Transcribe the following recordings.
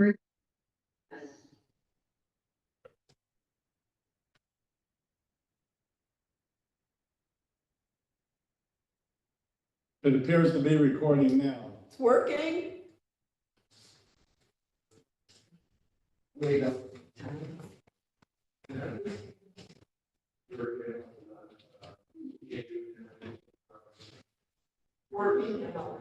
It appears to be recording now. It's working. Wait up. Working now.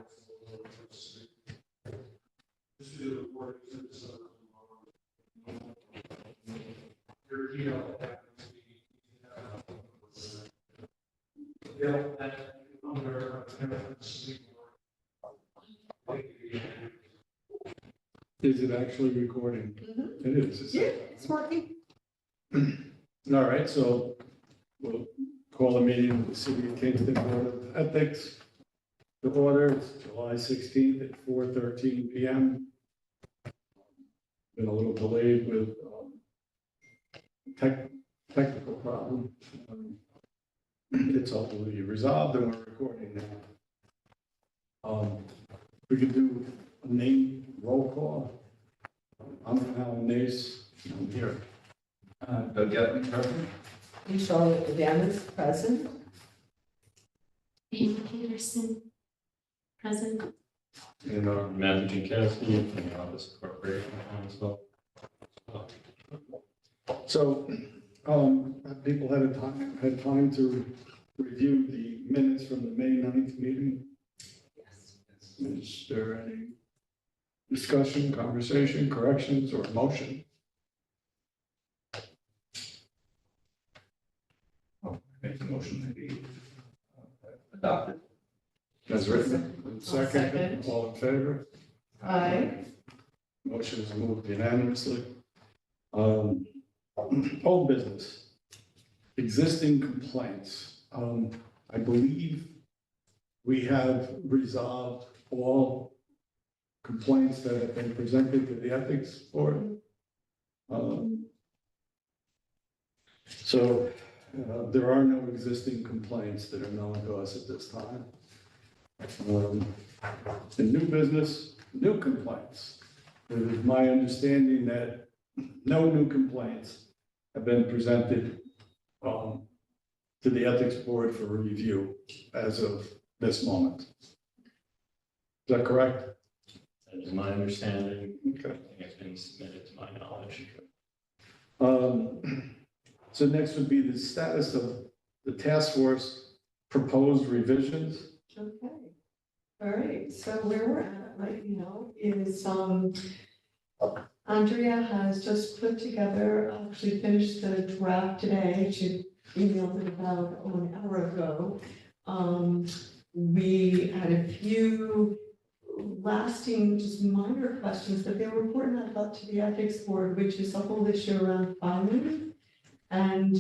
Is it actually recording? Mhm. It is. Yeah, it's working. All right, so we'll call the meeting of the City of Kingston Board of Ethics to order. It's July 16th at 4:13 p.m. Been a little delayed with technical problem. It's hopefully resolved and we're recording now. We could do a name roll call. I'm Alan Nace. I'm here. Doug Getman, present. And Charlotte Adamus, present. Amy Peterson, present. And Matthew Jankowski from the Office of Corporation Counsel. So, have people had time to review the minutes from the May 9th meeting? Yes. Is there any discussion, conversation, corrections, or motion? Make the motion to be adopted. As written, second, second. all in favor? Aye. Motion is moved unanimously. Old business, existing complaints. I believe we have resolved all complaints that have been presented to the ethics board. So there are no existing complaints that are known to us at this time. In new business, new complaints. It is my understanding that no new complaints have been presented to the ethics board for review as of this moment. Is that correct? That is my understanding. Okay. I think it's been submitted to my knowledge. So next would be the status of the task force proposed revisions. Okay. All right, so where we're at right now is, Andrea has just put together, actually finished the draft today. She emailed it about 1 hour ago. We had a few lasting, just minor questions, but they were important, I thought, to the ethics board, which is the whole issue around filing. And,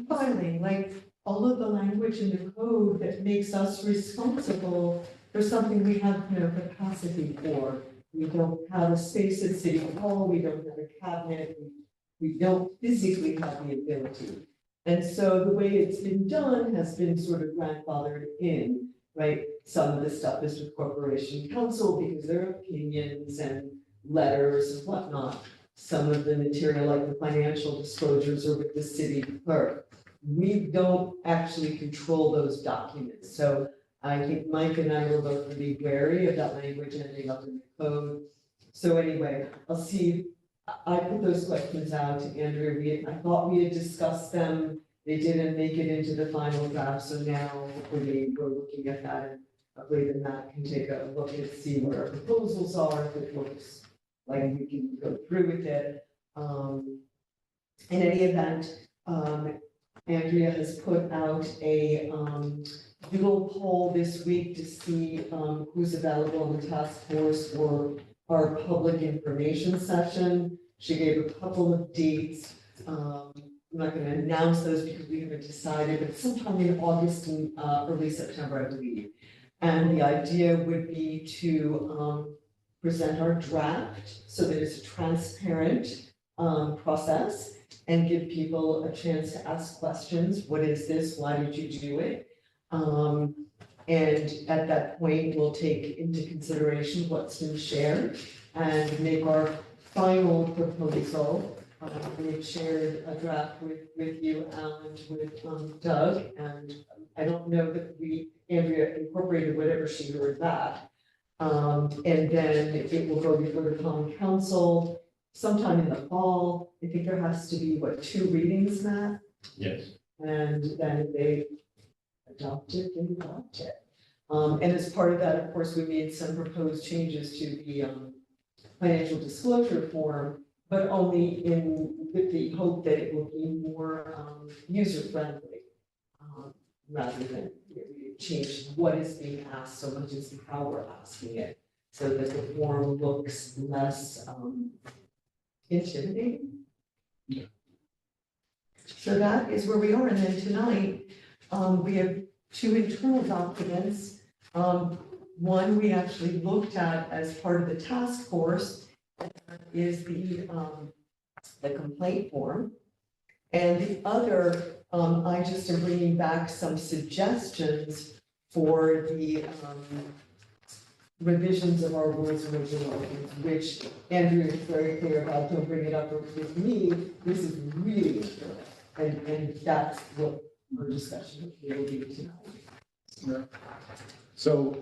filing, like all of the language in the code that makes us responsible for something we have no capacity for. We don't have a space at City Hall, we don't have a cabinet, we don't physically have the ability. And so the way it's been done has been sort of grandfathered in, right? Some of the stuff is with Corporation Counsel because there are opinions and letters and whatnot. Some of the material, like the financial disclosures, are with the city clerk. We don't actually control those documents. So I think Mike and I will both be wary of that language ending up in the code. So anyway, I'll see. I put those questions out to Andrea. I thought we had discussed them. They didn't make it into the final draft. So now we're looking at that. And hopefully then Matt can take a look and see what our proposals are, if it looks like we can go through with it. In any event, Andrea has put out a Google poll this week to see who's available on the task force for our public information session. She gave a couple of dates. I'm not going to announce those because we haven't decided, but sometime in August and early September, I believe. And the idea would be to present our draft so that it's a transparent process and give people a chance to ask questions. What is this? Why did you do it? And at that point, we'll take into consideration what's been shared and make our final proposal. We've shared a draft with you, Alan, with Doug, and I don't know that Andrea incorporated whatever she heard back. And then it will go before the common council sometime in the fall. I think there has to be, 2 readings, Matt? Yes. And then if they adopt it, they adopt it. And as part of that, of course, we made some proposed changes to the financial disclosure form, but only with the hope that it will be more user-friendly, rather than we change what is being asked so much as how we're asking it, so that the form looks less intimidating. Yeah. So that is where we are, and then tonight, we have 2 internal documents. One we actually looked at as part of the task force, is the complaint form. And the other, I just am bringing back some suggestions for the revisions of our rules and regulations, which Andrew is very clear about, don't bring it up with me, this is really important. And that's what our discussion will be tonight. So,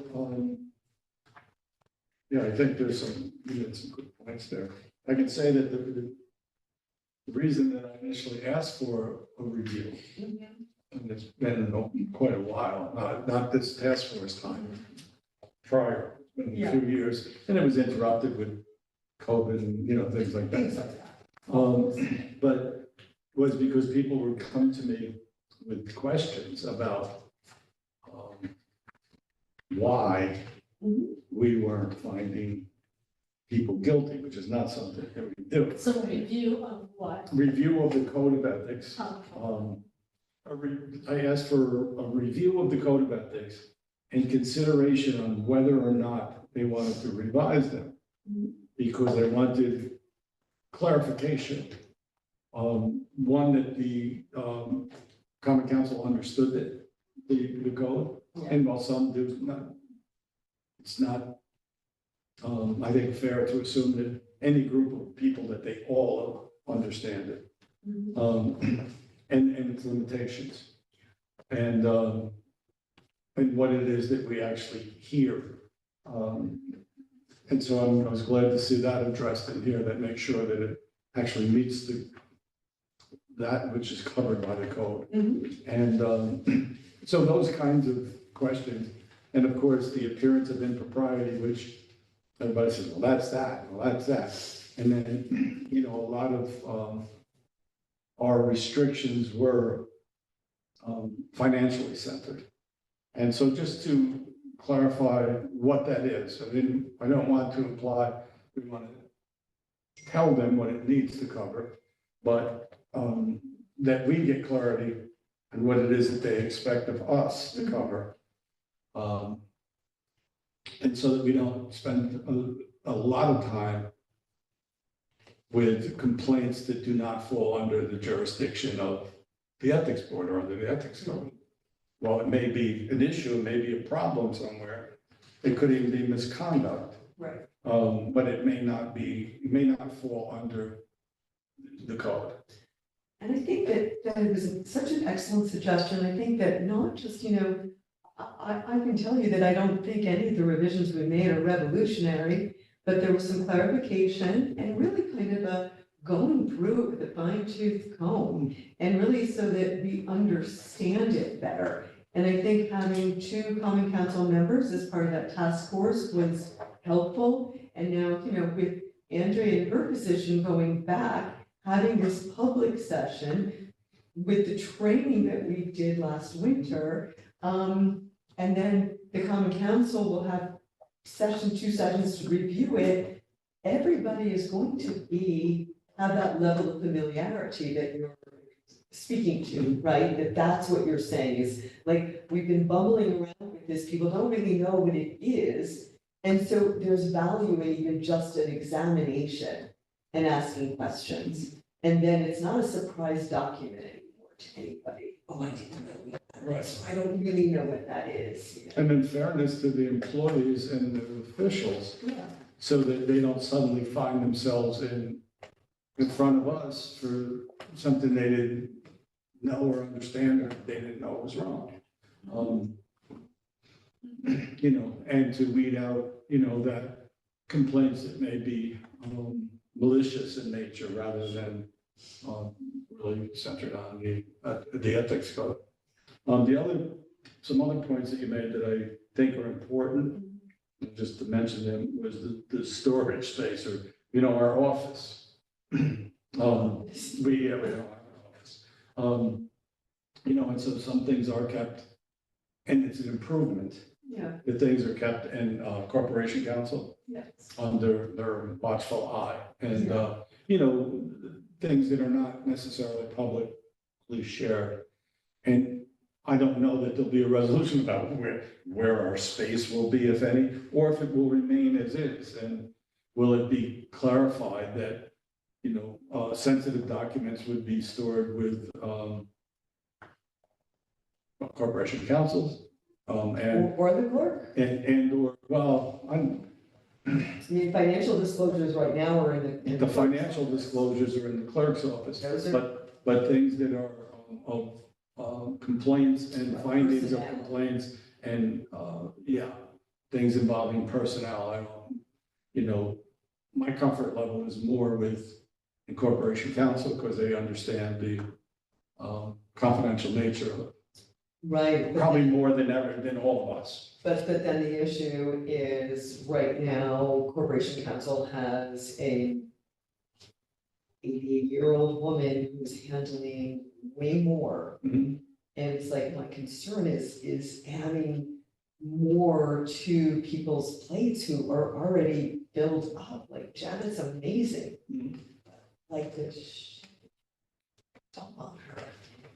yeah, I think there's you had some good points there. I can say that the reason that I initially asked for a review, and it's been quite a while, not this task force time, prior, it's been a few years, and it was interrupted with COVID and, things like Things that. like that. But was because people would come to me with questions about why Mhm. we weren't finding people guilty, which is not something that we do. So review of what? Review of the code of ethics. Oh, I asked for a review of the code of ethics and consideration on whether or not they wanted to revise them. Mhm. Because they wanted clarification. One, that the common council understood that the code, Yeah. and while some do not, it's not, I think, fair to assume that any group of people that they all understand it. Mhm. And its limitations. And what it is that we actually hear. And so I was glad to see that addressed in here, that makes sure that it actually meets that which is covered by the code. Mhm. And so those kinds of questions, and of course, the appearance of impropriety, which everybody says, well, that's that, well, that's that. And then, a lot of our restrictions were financially centered. And so just to clarify what that is, I don't want to imply we want to tell them what it needs to cover, but that we get clarity on what it is that they expect of us to cover. And so that we don't spend a lot of time with complaints that do not fall under the jurisdiction of the ethics board or under the ethics code. While it may be an issue, it may be a problem somewhere, it could even be misconduct. Right. But it may not fall under the code. And I think that it was such an excellent suggestion. I think that not just, I can tell you that I don't think any of the revisions we made are revolutionary, but there was some clarification and really kind of a going through it with a fine tooth comb, and really so that we understand it better. And I think having 2 common council members as part of that task force was helpful. And now, with Andrea in her position going back, having this public session with the training that we did last winter, and then the common council will have 2 sessions to review it. Everybody is going to have that level of familiarity that you're speaking to, right? That's what you're saying is, like, we've been bumbling around with this, people don't really know what it is. And so there's value in even just an examination and asking questions. And then it's not a surprise document anymore to anybody. Oh, I didn't know that. Right. I don't really know what that is. And in fairness to the employees and the officials, Yeah. so that they don't suddenly find themselves in front of us for something they didn't know or understand, or they didn't know was wrong. You know, and to weed out, you know, that complaints that may be malicious in nature rather than really centered on the ethics code. Some other points that you made that I think are important, just to mention them, was the storage space, or, you know, our office. We don't have an office. You know, and so some things are kept, and it's an improvement. Yeah, The things are kept in corporation council yes. under their watchful eye. And, you know, things that are not necessarily publicly shared. And I don't know that there'll be a resolution about where our space will be, if any, or if it will remain as is. And will it be clarified that, you know, sensitive documents would be stored with corporation councils? And, Or the clerk. or, well, I mean, financial disclosures right now are in the financial disclosures are in the clerk's office, Those are- but things that are of complaints and findings of Personnel. complaints and, yeah, things involving personnel, I don't, you know, my comfort level is more with the corporation council because they understand the confidential nature of it. Right. but Probably then- more than all of us. But then the issue is, right now, Corporation Council has a 88-year-old woman who's handling way more. Mhm. And it's like, my concern is adding more to people's plates who are already filled up. Like Janet's amazing. Mhm. Like don't on her.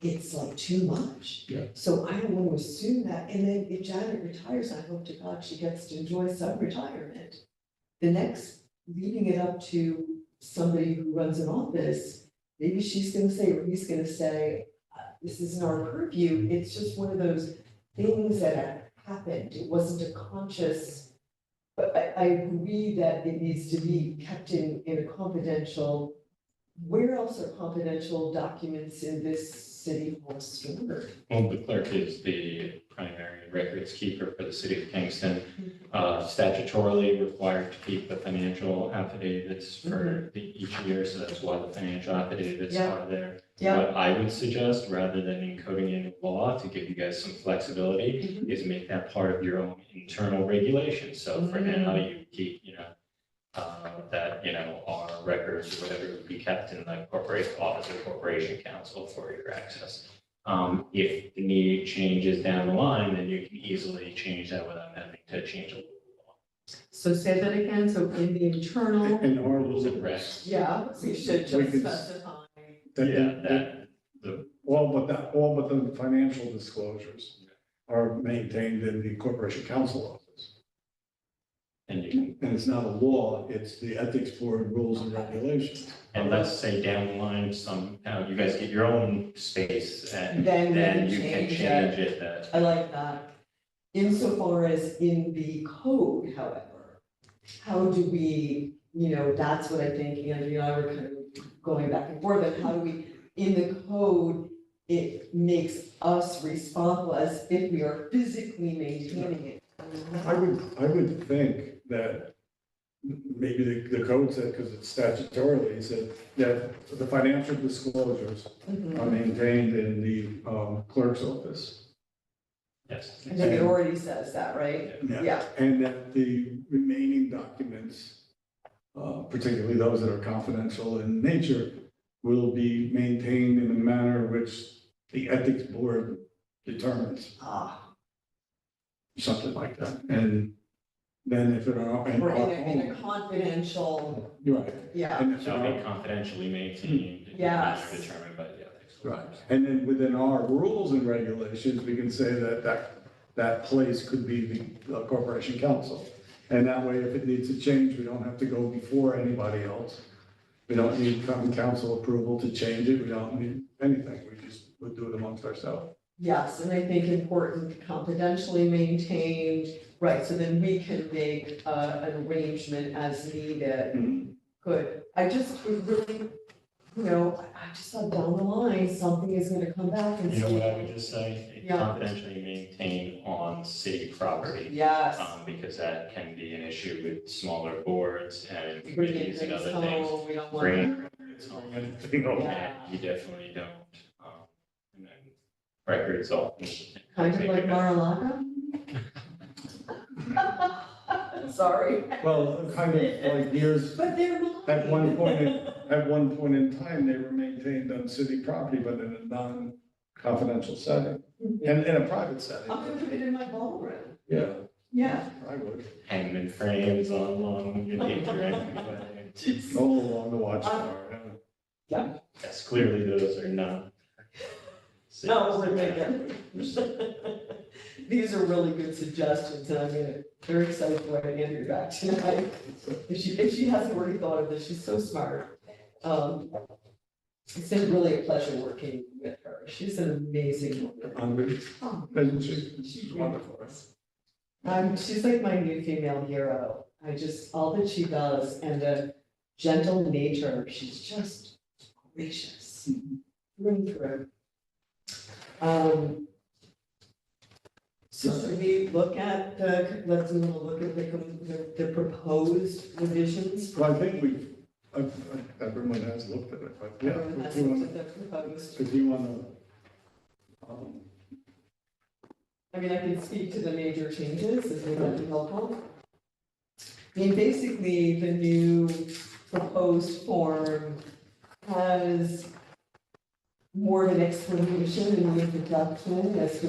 It's like too much. Yeah. So I don't want to assume that. And then if Janet retires, I hope to God she gets to enjoy some retirement. The next, leaving it up to somebody who runs an office, maybe she's gonna say, or he's gonna say, this isn't our purview. It's just one of those things that have happened. It wasn't a conscious, but I agree that it needs to be kept in a confidential. Where else are confidential documents in this city hall stored? Well, the clerk is the primary records keeper for the city of Kingston, statutorily required to keep the financial affidavits for each year, so that's why the financial affidavits Yeah. are there. Yeah. What I would suggest, rather than encoding in law to give you guys some flexibility, is make that part of your own internal regulations. So for now, you keep, you know, that, you know, our records or whatever would be kept in the corporate office or corporation council for your access. If the need changes down the line, then you can easily change that without having to change the law. So say that again, so in the internal, And our Rules and regs. yeah, we should We just could- specify. All but the financial disclosures are maintained in the corporation council office. And you can, And it's not a law, it's the ethics board rules and regulations. and let's say down the line, somehow you guys get your own space and Then we then can you can change change it that. I like that. Insofar as in the code, however, how do we, you know, that's what I think, Andrew and I were kind of going back and forth, and how do we, in the code, it makes us responsible as if we are physically maintaining it. I would think that maybe the code said, because it's statutorily, said that the financial disclosures are maintained in the clerk's office. Yes. I think it already says that, right? Yeah. And that the remaining documents, particularly those that are confidential in nature, will be maintained in a manner which the ethics board determines, something like that. And then if it are. Or in a confidential, You're right. yeah. And if it Shall are- be confidentially maintained. in a Yes. manner determined by the ethics. Right, and then within our rules and regulations, we can say that place could be the corporation council. And that way, if it needs to change, we don't have to go before anybody else. We don't need common council approval to change it, we don't need anything, we just would do it amongst ourselves. Yes, and I think important, confidentially maintained, Right, so then we can make an arrangement as needed. Mhm. Good, I just really, I just thought down the line, something is gonna come back and You know what I would say, just say? Yeah. Confidentially maintained on city property. yes. Because that can be an issue with smaller boards and Bringing committees and things other things. home, we don't want. Bringing Anything over. Yeah. And you definitely don't, and then records often. Kind of like Mar-a-Lago? Sorry. Well, kind of like years, But they're not. at one point in time, they were maintained on city property, but in a non-confidential setting, and in a private setting. I'm gonna put it in my ballroom. Yeah, Yeah. I would, Hang them in frames along your nature. all along the watchtower, yeah. Yes, clearly those are not. No, we're making. These are really good suggestions, and I'm very excited for what Andrew back tonight. If she hasn't already thought of this, she's so smart. It's been really a pleasure working with her. She's an amazing woman. Isn't she? She's Wonderful. She's like my new female hero. All that she does and the gentle nature, she's just gracious. Through and through. So should we look at let's do a look at the proposed revisions? Well, I think everyone has looked at it, but yeah, Everyone has if you looked want, at the proposed. if you want to, I mean, I can speak to the major changes, if they might be helpful. I mean, basically, the new proposed form has more of an explanation in the introduction as to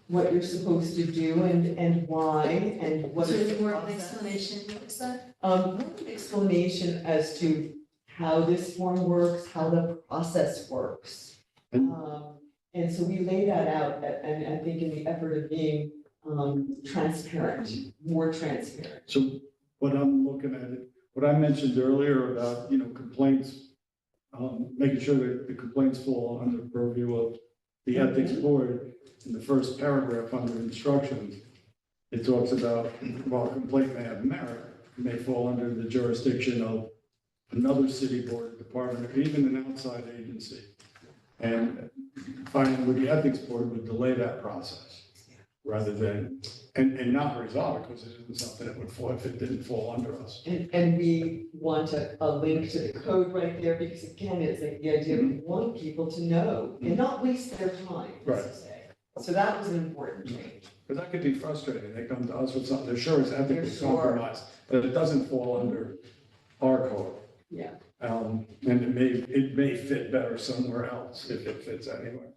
what you're supposed to do and why and what So is there's the more of an process. explanation, what was that? More of an explanation as to how this form works, how the process works. And- And so we lay that out, and I think in the effort of being transparent, more transparent. so what I'm looking at, what I mentioned earlier about, complaints, making sure that the complaints fall under the purview of the ethics board, in the first paragraph under instructions, it talks about, while a complaint may have merit, it may fall under the jurisdiction of another city board, department, or even an outside agency. And finding with the ethics board would delay that process rather than, and not resolve it because it isn't something that would fall if it didn't fall under us. And we want a link to the code right there, because again, it's like the idea we want people to know and not waste their time, as to say. So that was an important change. Because that could be frustrating. They come to us with something, they're sure it's ethically They're sure. compromised, but it doesn't fall under our code. Yeah. And it may fit better somewhere else if it fits anywhere.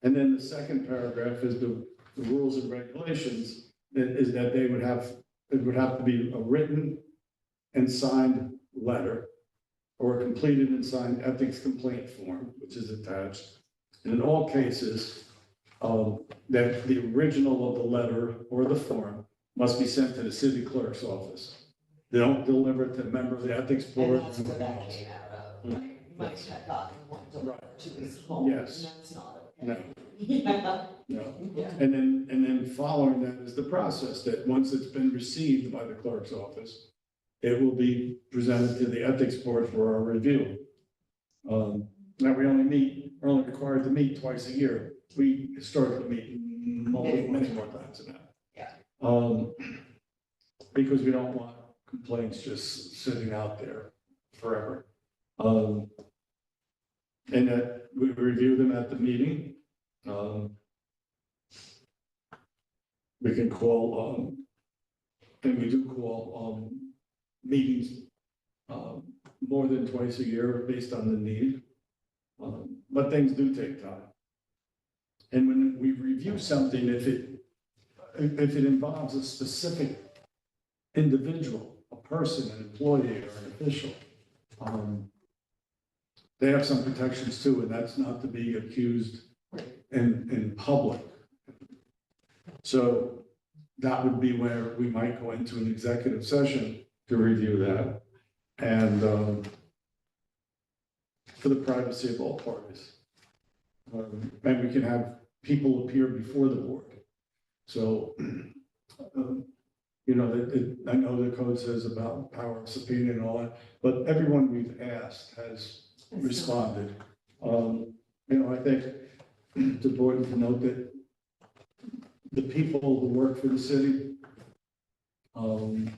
And then the second paragraph is the rules and regulations, is that it would have to be a written and signed letter or a completed and signed ethics complaint form, which is attached. And in all cases, that the original of the letter or the form must be sent to the city clerk's office. They don't deliver it to a member of the ethics And board. that's what that came out of. Like, Mike had gotten one delivered to his home. Yes. And that's not okay. No, Yeah. no. Yeah. And then following that is the process, that once it's been received by the clerk's office, it will be presented to the ethics board for our review. Now, we're only required to meet twice a year. We historically meet many more times than that. Yeah. Because we don't want complaints just sitting out there forever. And that we review them at the meeting. We can call, and we do call, meetings, more than twice a year based on the need. But things do take time. And when we review something, if it involves a specific individual, a person, an employee, or an official, they have some protections too, and that's not to be accused in public. So that would be where we might go into an executive session to review that, and for the privacy of all parties. And we can have people appear before the board. So you know, I know the code says about power of subpoena and all that, but everyone we've asked has responded. You know, I think it's important to note that the people who work for the city,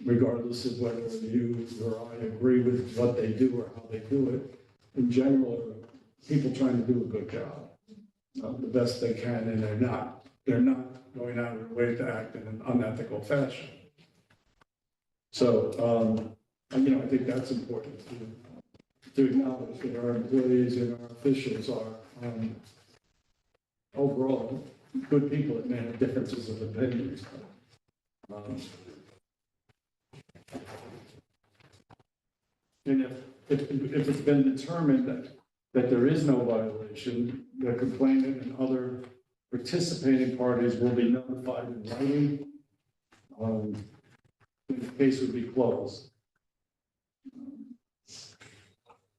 regardless of whether you or I agree with what they do or how they do it, in general, are people trying to do a good job, the best they can, and they're not going out of their way to act in an unethical fashion. So, you know, I think that's important to acknowledge that our employees and our officials are, overall, good people that may have differences of opinions. And if it's been determined that there is no violation, the complainant and other participating parties will be notified in writing. The case would be closed.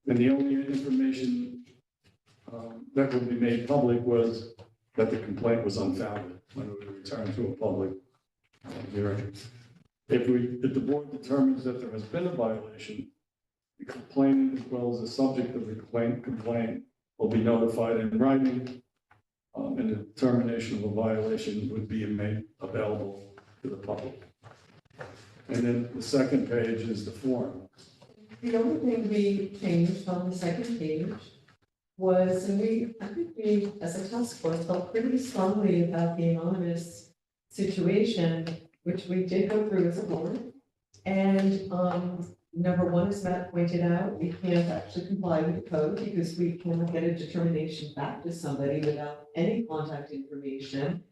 And the only information that would be made public was that the complaint was unfounded when it was returned to a public hearing. If the board determines that there has been a violation, the complainant as well as the subject of the complaint will be notified in writing, and the determination of a violation would be made available to the public. And then the second page is the form. The only thing we changed on the second page was, and I think we, as a task force, felt pretty strongly about the anonymous situation, which we did go through as a board. And, number one, as Matt pointed out, we can't actually comply with the code because we cannot get a determination back to somebody without any contact information.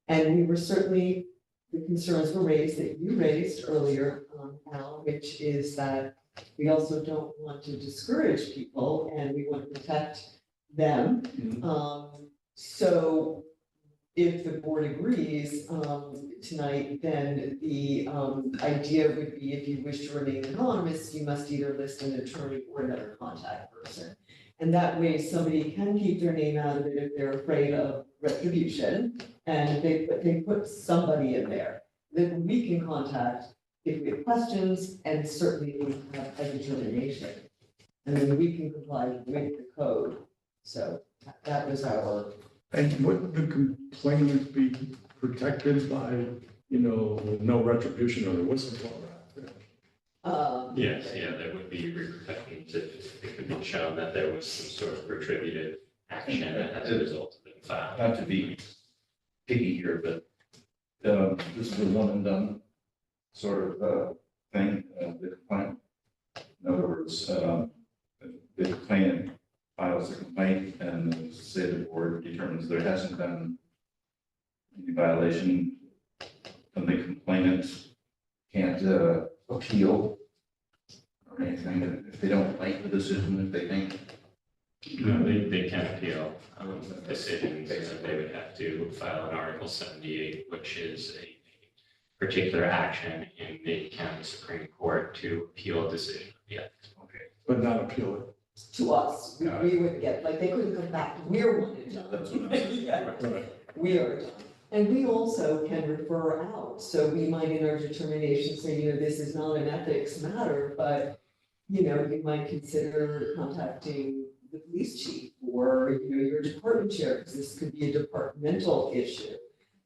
And we were certainly, the concerns were raised that you raised earlier, Al, which is that we also don't want to discourage people and we want to protect them. So if the board agrees tonight, then the idea would be if you wish to remain anonymous, you must either list an attorney or another contact person. And that way somebody can keep their name out of it if they're afraid of retribution. And they put somebody in there that we can contact if we have questions, and certainly we have a determination. And then we can comply with the code. So that was our. And would the complainant be protected by, you know, no retribution or the whistleblower act? Yes, yeah, there would be repercussions if it could be shown that there was some sort of retributive action as a result of the file. Not to be picky here, but this is a one and done sort of thing, the complaint. In other words, the complainant files a complaint and the state board determines there hasn't been any violation, then the complainant can't appeal or anything if they don't like the decision, if they think. No, they can appeal decisions, they would have to file an Article 78, which is a particular action in the county Supreme Court to appeal a decision. Yeah. Okay. But not appeal it. To us, we would get, like, they couldn't come back, we're one and done. Yeah. Right. We are done. And we also can refer out, so we might in our determination say, you know, this is not an ethics matter, but, you know, you might consider contacting the police chief or, you know, your department chair, because this could be a departmental issue.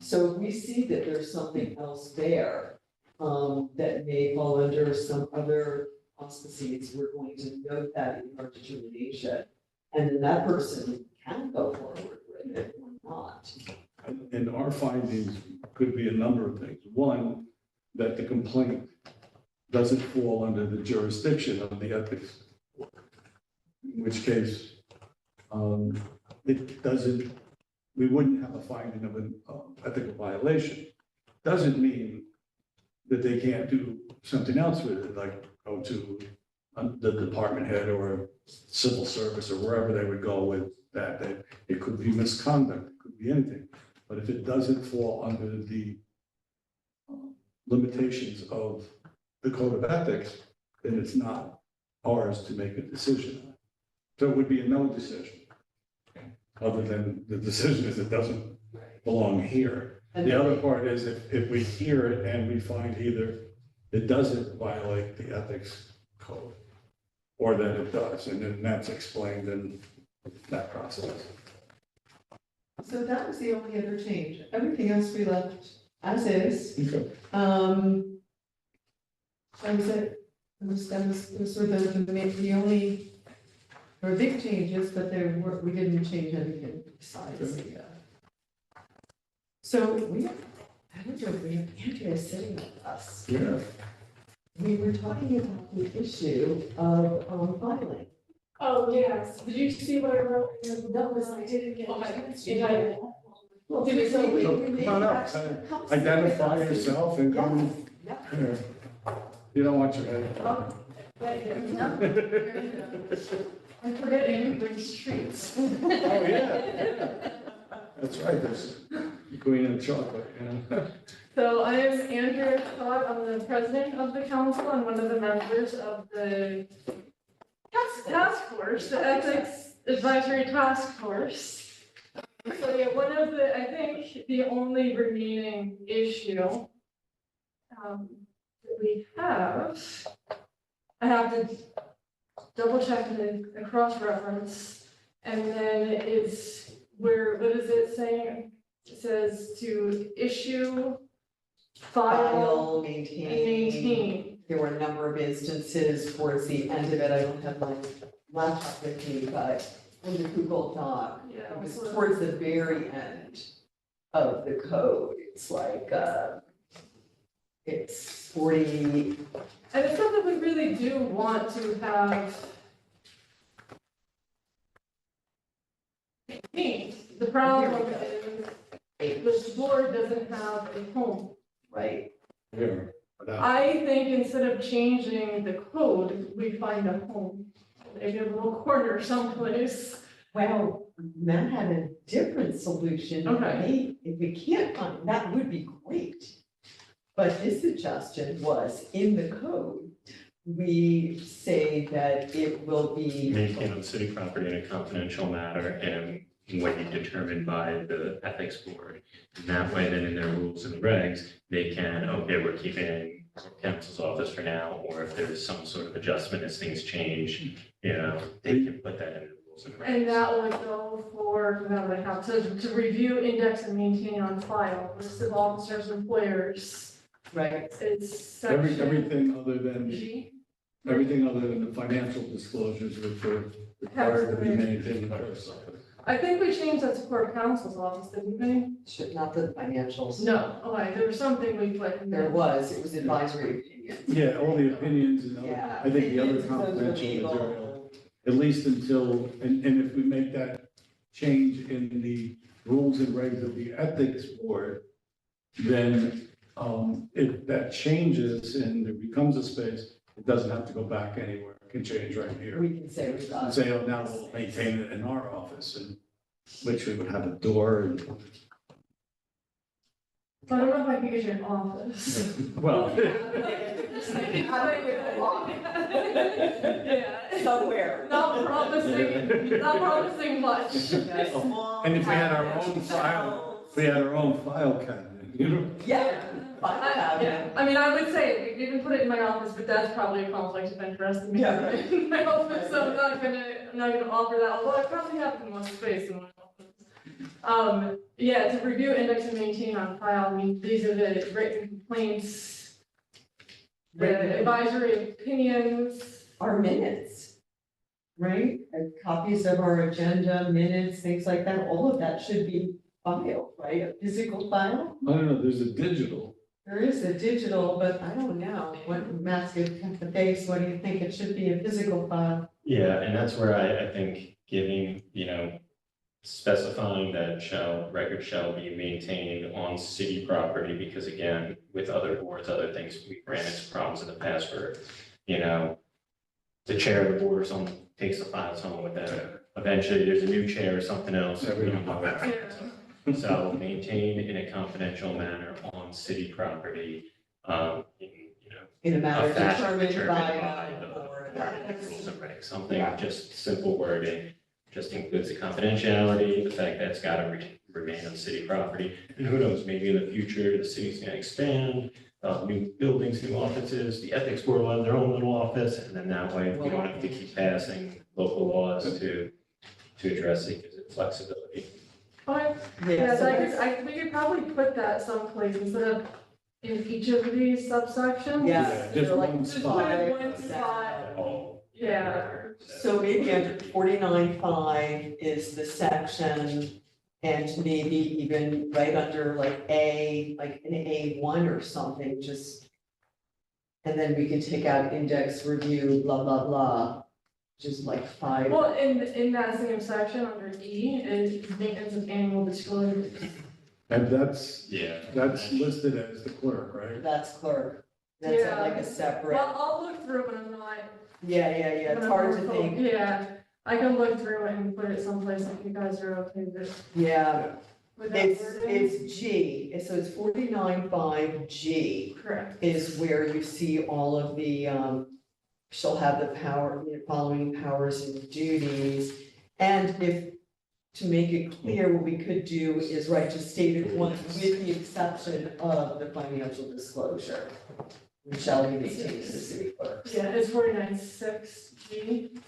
So if we see that there's something else there, that may fall under some other auspices, we're going to note that in our determination. And then that person can go forward with it or not. And our findings could be a number of things. One, that the complaint doesn't fall under the jurisdiction of the ethics board. In which case, it doesn't, we wouldn't have a finding of an ethical violation. Doesn't mean that they can't do something else with it, like go to the department head or civil service or wherever they would go with that. It could be misconduct, it could be anything. But if it doesn't fall under the limitations of the code of ethics, then it's not ours to make a decision on. So it would be a no decision, other than the decision is it doesn't belong here. And The then other they- part is if we hear it and we find either it doesn't violate the ethics code, or that it does, and then that's explained in that process. So that was the only other change. Everything else we left as is. Okay. That was it. Those were the only, there were big changes, but we didn't change anything besides the, So I don't know if we have Andrea sitting with us. Yeah. We were talking about the issue of filing. Oh, yes, did you see what I wrote? That was, I didn't get. Well, Did we- so we Come on up, identify yourself and come here. You don't want your head. I'm forgetting the streets. Oh, yeah. That's right, there's queen of chocolate, you know. So I am Andrea Scott, I'm the president of the council and one of the members of the task force, the Ethics Advisory Task Force. So yeah, one of the, I think, the only remaining issue that we have, I have to double check and cross-reference, and then it's where, what is it saying? It says to issue, file, and maintain. maintain. There were a number of instances towards the end of it, I don't have my laptop with me, but in the Google Doc, Yeah, it was so- towards the very end of the code, it's like, it's 40, And it's something we really do want to have. maintained. The problem is, this board doesn't have a home. right? Here. I think instead of changing the code, we find a home, maybe a little corner someplace. Well, Matt had a different solution. Okay. Hey, if we can't find, that would be great. But his suggestion was, in the code, we say that it will be. Maintained on city property in a confidential matter and when determined by the ethics board. And that way, then in their rules and regs, they can, okay, we're keeping it in council's office for now, or if there's some sort of adjustment as things change, you know, they can put that in the rules and regs. And that would go for, that would have to review, index, and maintain on file, list of officers, employers. Right. It's section Everything other than, G. everything other than the financial disclosures which are required to be maintained by us. I think we changed that to court counsel's office, didn't we? Should, not the financials. No, okay, there was something we put in There there. was, it was advisory opinion. Yeah, all the opinions and other, Yeah. I think the other Opinions, those were confidential legal. material, at least until, and if we make that change in the rules and regs of the ethics board, then, if that changes and there becomes a space, it doesn't have to go back anywhere, it can change right here. We can say we And got. say, oh, now we'll maintain it in our office, and which we would have a door and, I don't know if I can get you an office. well, Yeah. Somewhere. Not promising much. and if we had our own file, if we had our own file cabinet, you know? Yeah. Yeah, I mean, I would say, we can put it in my office, but that's probably a conflict of interest in me. Yeah, right. In my office, so I'm not gonna offer that, although I probably have the most space in my office. Yeah, to review, index, and maintain on file, I mean, these are the written complaints, the advisory opinions. Our minutes, right? And copies of our agenda, minutes, things like that, all of that should be filed, right? A physical file? I don't know, there's a digital. There is a digital, but I don't know. What, Matt's gonna have the face, what do you think? It should be a physical file. Yeah, and that's where I think giving, specifying that record shall be maintained on city property, because again, with other boards, other things, we've ran into problems in the past where, the chair of the board or someone takes the files home with them. Eventually, there's a new chair or something else. Yeah, we don't know that. Yeah. So maintained in a confidential manner on city property, In a matter a fashion determined determined by, by the or. rules and regs, something Yeah. just simple wording, just includes the confidentiality, the fact that it's gotta remain on city property. And who knows, maybe in the future, the city's gonna expand, new buildings, new offices, the ethics board will have their own little office, and then that way we don't have to keep passing local laws to address it, gives it flexibility. Okay, Yeah, yes, so we could probably put that someplace instead of in each of these subsections. Yeah, Just they're like one Just put it in one five. spot, All yeah. So maybe under 49.5 is the section, and maybe even right under like A, like an A1 or something, just. And then we can take out index review, blah, blah, blah, just like 5. Well, in that same section under E is maintenance of annual disclosures. And that's Yeah. listed as the clerk, right? That's clerk, that's Yeah. like a separate, Well, I'll look through, but I'm not. yeah, it's hard to think, Yeah, I can look through and put it someplace if you guys are okay yeah. with that wording. It's G, so it's 49.5 G. Correct. Is where you see all of the, shall have the power, following powers and duties. And if, to make it clear, what we could do is, right, just state it once with the exception of the financial disclosure. Which shall be maintained to the city clerk. Yeah, it's 49.6G.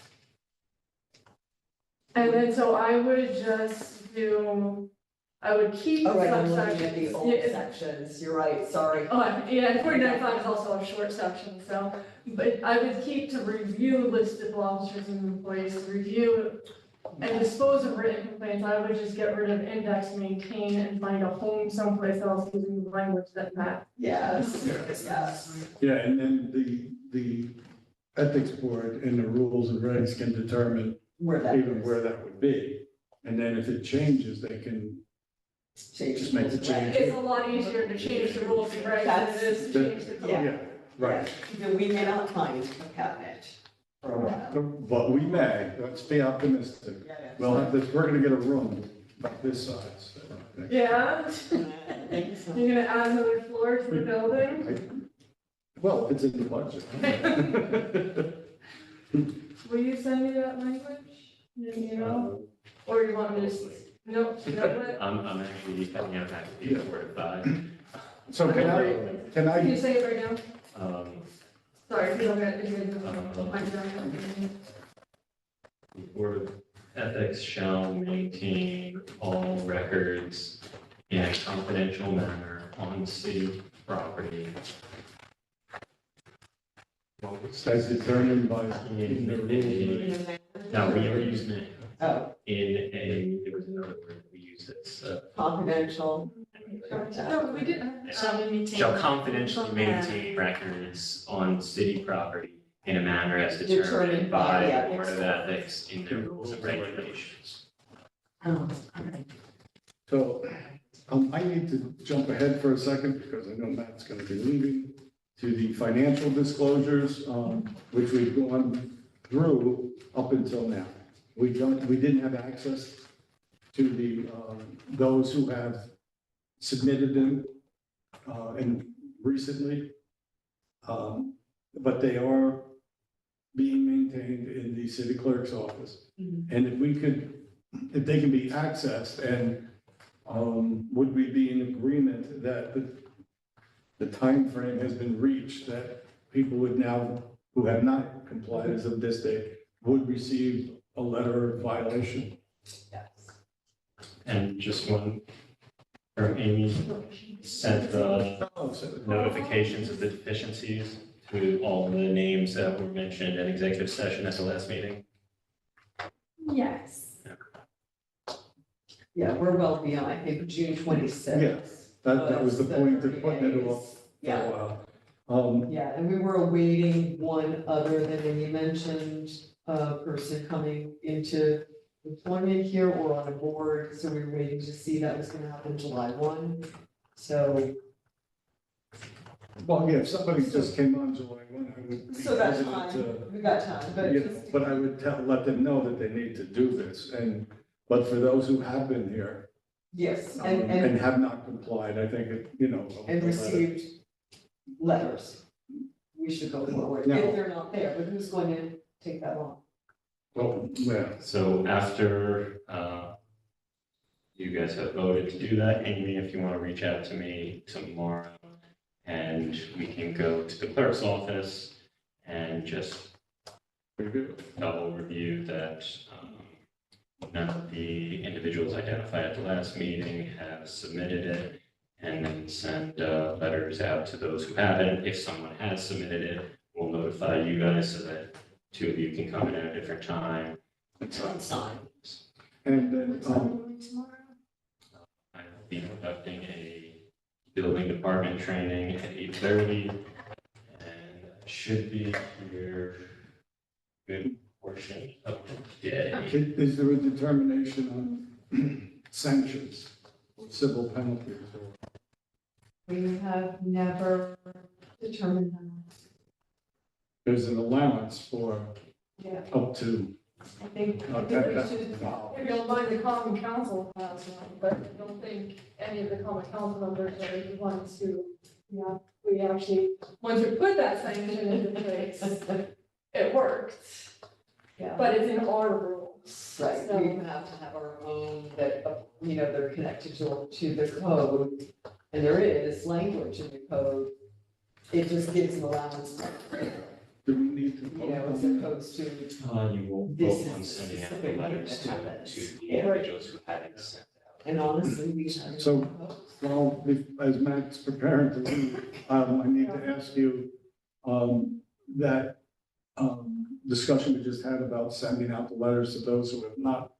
And then, so I would just do, I would keep All right, I'm looking at subsections. the old Yeah, sections, you're right, sorry. Oh, yeah, 49.5 is also a short section, so, but I would keep to review listed officers and employees, review and dispose of written complaints. I would just get rid of index, maintain, and find a home someplace else using the language that Matt. Yes, yes. Yeah, and then the ethics board and the rules and regs can determine Where that even is. where that would be. And then if it changes, they can Change just make the rules, change. It's a lot easier to change the rules and regs than it is to change the Yeah. code. Yeah, right. Even we may not find a cabinet for a while. But we may, let's be optimistic. We'll have this, we're gonna get a room about this size. Yeah, Thank you so much. you're gonna add another floor to the building? Well, it's in the budget. Will you send me that language? You know, or you want me to just, nope, you know what? I'm actually cutting out back to 4 So can Can you Uh, say it right now? 5. Sorry, if you don't get, if you don't. The Board of Ethics shall maintain all records in a confidential manner on city property. As determined by. No, we already used it Oh, there was another word that we used, it's, confidential. No, we didn't. shall confidentially maintain records on city property in a manner as determined by the Board of Ethics in their rules and regulations. Oh, So, I need to jump ahead for a second because I know Matt's gonna be leaving to the financial disclosures, which we've gone through up until now. We didn't have access to the, those who have submitted them, and recently. But they are being maintained in the city clerk's office. Mhm. And if they can be accessed and, would we be in agreement that the timeframe has been reached that people would now, who have not complied as of this date, would receive a letter of violation? yes. And just one, or Amy sent the notifications of the deficiencies to all the names that were mentioned in executive session at the last meeting. Yes. Yeah, we're well beyond, I think, June 26th. Yes, that was the point of putting it off for a Yeah, while. yeah, and we were awaiting one other than you mentioned, a person coming into employment here or on a board, so we were waiting to see that was gonna happen July 1. So, Well, yeah, if somebody just came on July 1, I would be so that's hesitant to. fine, we got time, but You know, just. but I would let them know that they need to do this, but for those who have been here, Yes, and and have not complied, I think, a letter. received letters. We should go forward, Now- if they're not there, but who's going to take that on? Well, yeah, So after, you guys have voted to do that. Amy, if you want to reach out to me tomorrow, and we can go to the clerk's office and just double review that none of the individuals identified at the last meeting have submitted it, and then send letters out to those who haven't. If someone has submitted it, we'll notify you guys so that two of you can come in at a different time. Sign. And then, Tomorrow? I will be conducting a building department training at 8:30, and I should be here a good portion of the day. is there a determination on sanctions, civil penalties? We have never determined that. There's an allowance for Yeah, up to. I think, I that- think we that- should, wow. I don't mind the common council has one, but I don't think any of the common council members are the ones who, yeah, we actually, once we put that sanction into place, it worked, Yeah. but it's in our rules. Right, So- we have to have our own that, you know, they're connected to the code. And there is language in the code. It just gives an allowance, Do we need to? you know, as opposed to, You will This vote on is sending out the specific letters that happens. to the Yeah. individuals who haven't sent out. and honestly, we have. So- Well, as Matt's preparing to leave, I need to ask you, that, discussion we just had about sending out the letters to those who have not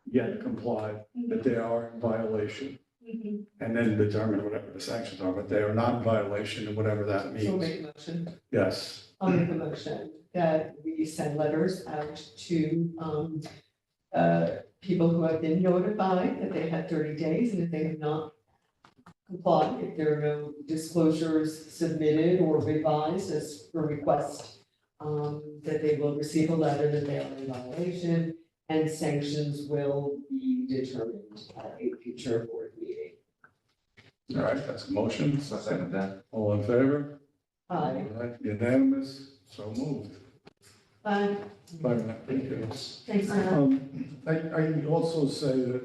yet complied, that they are in violation, Mhm. and then determine whatever the sanctions are, but they are not in violation, and whatever that So means. make a motion. Yes, I'll make a motion that we send letters out to, people who have been notified that they had 30 days, and if they have not complied, if there are no disclosures submitted or revised as per request, that they will receive a letter that they are in violation, and sanctions will be determined at a future board meeting. all right, that's a motion. So I second that. All in favor? Aye. All right, unanimous, so moved. Bye. Bye, Matt. Thank you. Thanks, Matt. I also say that,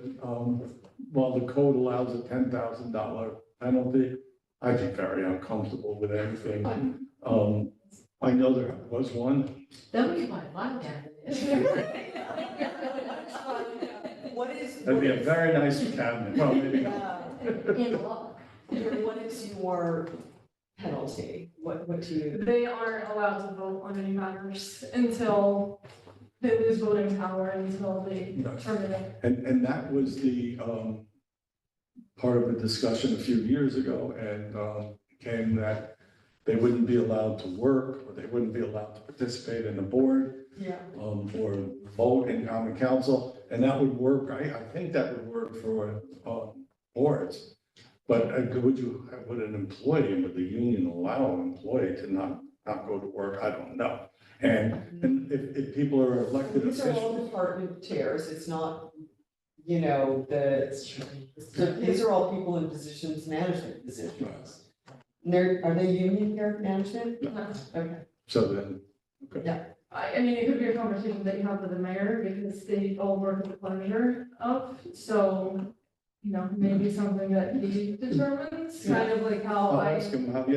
while the code allows a $10,000 penalty, I'd be very uncomfortable with anything. I know there was one. Then we can buy a lot down What is? That'd be a very nice cabinet. Well, maybe not. in law. What is your penalty? What do you? They aren't allowed to vote on any matters until they lose voting power, until they Right. terminate. And that was the, part of the discussion a few years ago, and, came that they wouldn't be allowed to work, or they wouldn't be allowed to participate in the board, Yeah. or vote in common council, and that would work, I think that would work for, boards. But would an employee, would the union allow an employee to not go to work? I don't know. And if people are elected These are all officials, department chairs, it's not, you know, these are all people in positions, management positions. And are they union here, management? Okay. so then, I mean, it could be a conversation that you have with the mayor, because they all work at the pleasure of, so, you know, maybe something that he determines, kind of like how I'll I. ask him, how do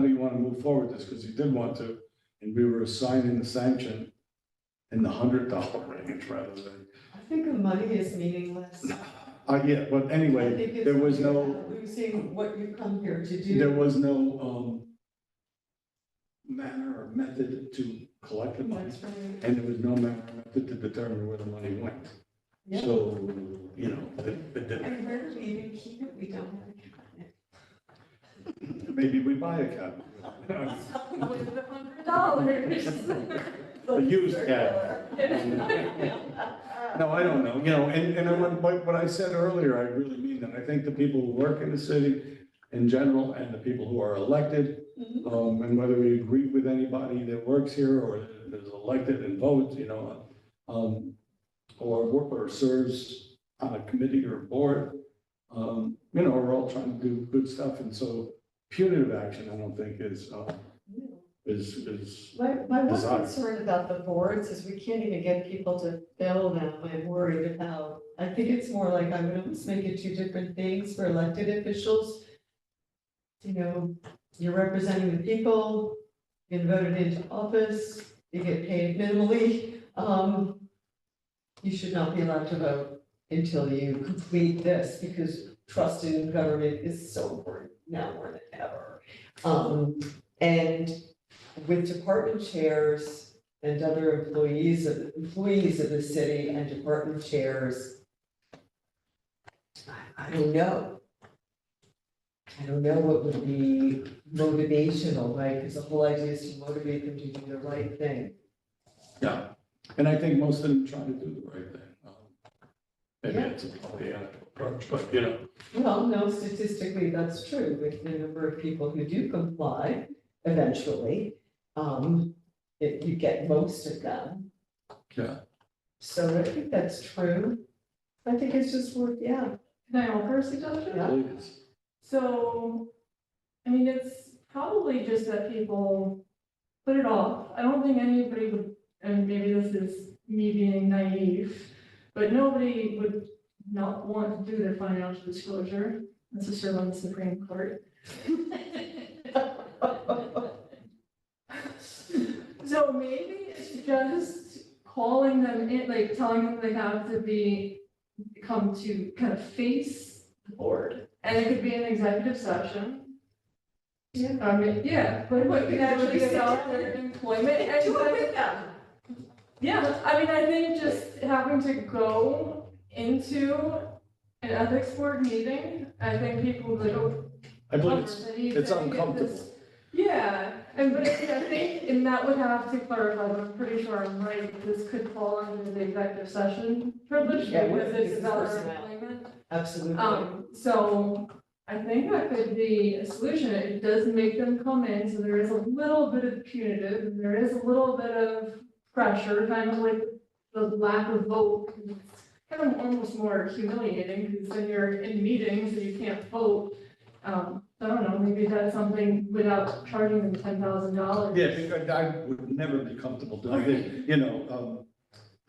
you want to move forward with this? Because he did want to, and we were assigning the sanction in the $100 range rather than, I think the money is meaningless. yeah, but I anyway, think it's there was about no, losing what you come here to do. there was no, manner or method to collect the money, That's right. and there was no manner or method to determine where the money went. Yeah. So, you know, it didn't. And where do we even keep it? We don't have a cabinet. Maybe we buy a cabinet. With the $100. A used cabinet. No, I don't know, you know, and what I said earlier, I really mean that. I think the people who work in the city in general, and the people who are elected, and whether we agree with anybody that works here or is elected and votes, you know, or serves on a committee or board, you know, we're all trying to do good stuff, and so punitive action, I don't think is, is, My one Desire. concern about the boards is we can't even get people to fill them. I'm worried about, I think it's more like I'm gonna almost make it two different things for elected officials. You know, you're representing the people, you're voted into office, you get paid minimally. You should not be allowed to vote until you complete this, because trust in government is so important now more than ever. And with department chairs and other employees of the city and department chairs, I don't know. I don't know what would be motivational, right? Because the whole idea is to motivate them to do the right thing. yeah. And I think most of them try to do the right thing. Maybe Yeah. it's a Pollyanna approach, but you know, Well, no, statistically, that's true, with the number of people who do comply eventually. You get most of them. yeah. So I think that's true. I think it's just worth, yeah. Can I offer a suggestion? Yeah. Please. So, I mean, it's probably just that people put it off. I don't think anybody would, and maybe this is me being naive, but nobody would not want to do their financial disclosure. That's to serve on the Supreme Court. So maybe it's just calling them in, like telling them they have to come to kind of face the board. And it could be an executive session. Yeah. I mean, yeah, but it could actually be about their employment. And Do it with them. yeah, I mean, I think just having to go into an ethics board meeting, I think people would go. I believe it's uncomfortable. uncomfortable. Yeah, but I think, and that would have to clarify, but I'm pretty sure I'm right, that this could fall under the executive session privilege, Yeah, because because it's it's about personnel. employment. Absolutely. So I think that could be a solution. It does make them come in, so there is a little bit of punitive, and there is a little bit of pressure, kind of like the lack of vote. It's kind of almost more humiliating, because then you're in meetings and you can't vote. I don't know, maybe that's something without charging them $10,000. Yeah, because I would never be comfortable doing it, you know,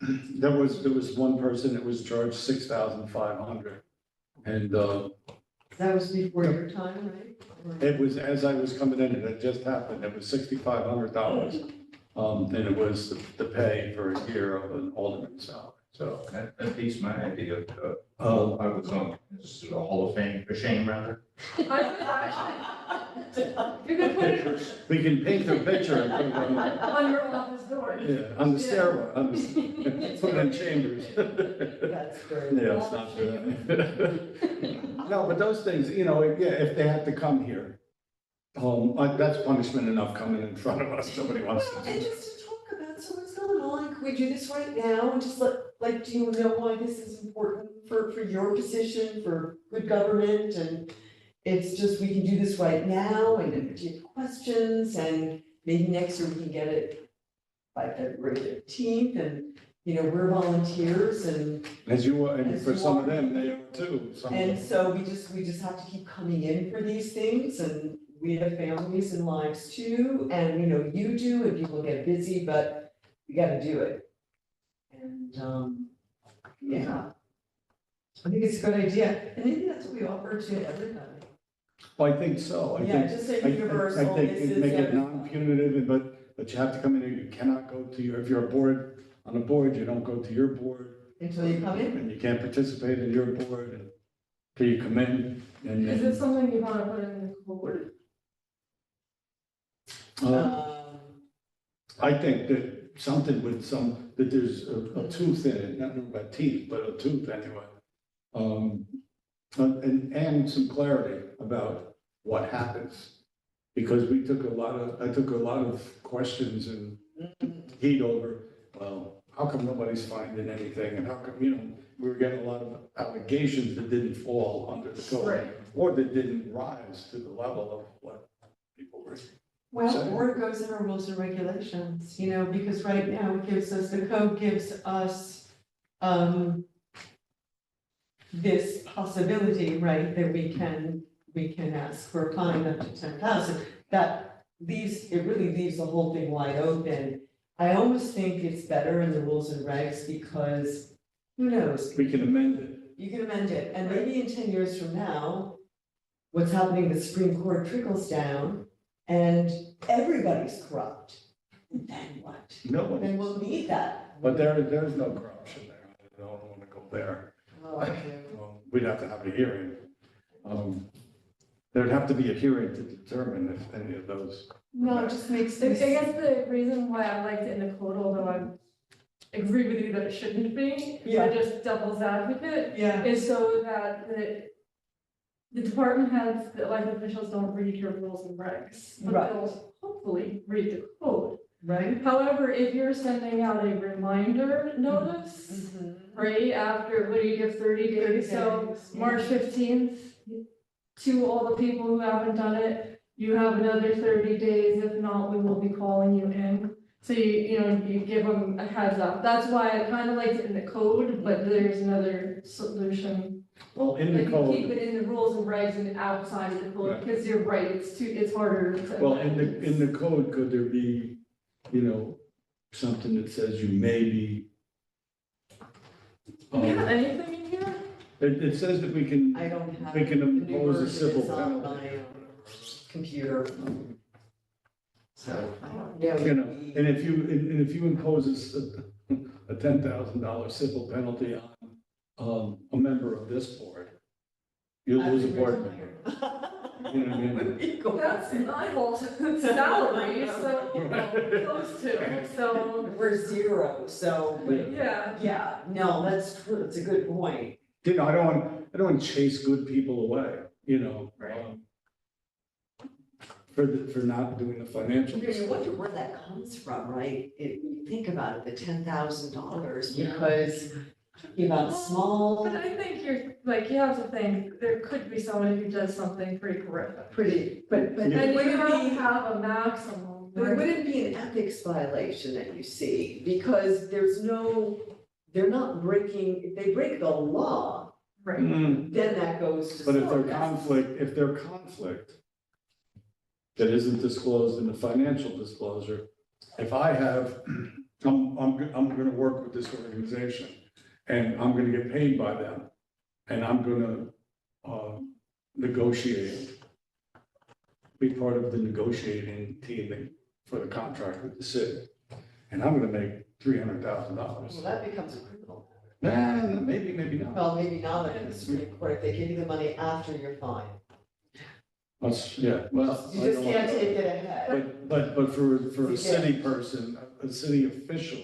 there was one person that was charged $6,500. And, That was before your time, right? it was, as I was coming in, it had just happened, it was $6,500. And it was the pay for a year of an alderman's salary, so. That piece my idea, I was on, this is a Hall of Fame, for shame rather. You could put it We can paint a picture and put it on, on your office door. yeah, on the stairwell, put it in chambers. That's great. Yeah, it's not for that. No, but those things, you know, yeah, if they have to come here, that's punishment enough coming in front of us, nobody wants to do And it. just to talk about, so what's going on, can we do this right now, and just like, do you know why this is important for your position, for good government, and it's just, we can do this right now, and if you have questions, and maybe next year we can get it by February 15th, and, you know, we're volunteers, and As you are, and for some of them, they are too, some of and them. so we just have to keep coming in for these things, and we have families and lives too, and you know, you do, and people get busy, but we gotta do it. And, yeah. I think it's a good idea, and maybe that's what we offer to everybody. Well, I think so, I Yeah, think, just say I universal, think this you is make it everything. non-punitive, but you have to come in, and you cannot go to your, if you're on a board, you don't go to your board, Until you come in. and you can't participate in your board until you come in, and Is then. it something you want to put in the board? I think that something with that there's a tooth in it, not about teeth, but a tooth anyway. And some clarity about what happens. Because I took a lot of questions and heat over, well, how come nobody's finding anything? And how come, you know, we were getting a lot of allegations that didn't fall under the code. Right. Or that didn't rise to the level of what people were. Well, So- or it goes in our rules and regulations, you know, because right now it gives us, the code gives us, this possibility, right, that we can ask for a fine up to 10,000. That it really leaves the whole thing wide open. I almost think it's better in the rules and regs because, who knows, We can amend it. you can amend it, and maybe in 10 years from now, what's happening, the Supreme Court trickles down and everybody's corrupt. Then what? No one, Then we'll need that. but there's no corruption there. I don't want to go there. Oh, okay. We'd have to have a hearing. There'd have to be a hearing to determine if any of those. No, it just makes I me. guess the reason why I liked it in the code, although I agree with you that it shouldn't be, Yeah. but just devil's advocate, Yeah, is so that the department heads, the elected officials don't read your rules and regs, but Right. they'll hopefully read the code. Right? However, if you're sending out a reminder notice, right, after, what do you give, 30 days? So March 15th, to all the people who haven't done it, you have another 30 days. If not, we will be calling you in. So you give them a heads up. That's why I kind of liked it in the code, but there's another solution. Well, in Like the you keep code, it in the rules and regs and outside of the code, because you're right, it's harder to. well, in the code, could there be, something that says you may be? Do you have anything in here? It says that we can, I don't have. we can the new impose a version civil is on penalty. my computer. So, yeah. And if you impose a $10,000 civil penalty on, a member of this board, you'll lose a board member. You know what I mean? That's my salary, so, close to, so, We're zero, so, yeah. yeah, no, that's true, it's a good point. I don't want to chase good people away, Right. for not doing the financial. You wonder where that comes from, right? You think about it, the $10,000, Yeah. because talking about small, But I think you have to think, there could be someone who does something pretty horrific. pretty, but And you would it don't be, have a maximum. but would it be an ethics violation that you see? Because they're not breaking, if they break the law, Right. Mm, then that goes to. But if court. their conflict that isn't disclosed in the financial disclosure, if I have, I'm gonna work with this organization and I'm gonna get paid by them and I'm gonna, negotiate, be part of the negotiating team for the contract with the city. And I'm gonna make $300,000. Well, that becomes a criminal. Nah, maybe not. Well, maybe not in the Supreme Court, if they give you the money after you're fine. Yeah, well. You I just don't can't know. take it ahead. But for You a city person, a city official,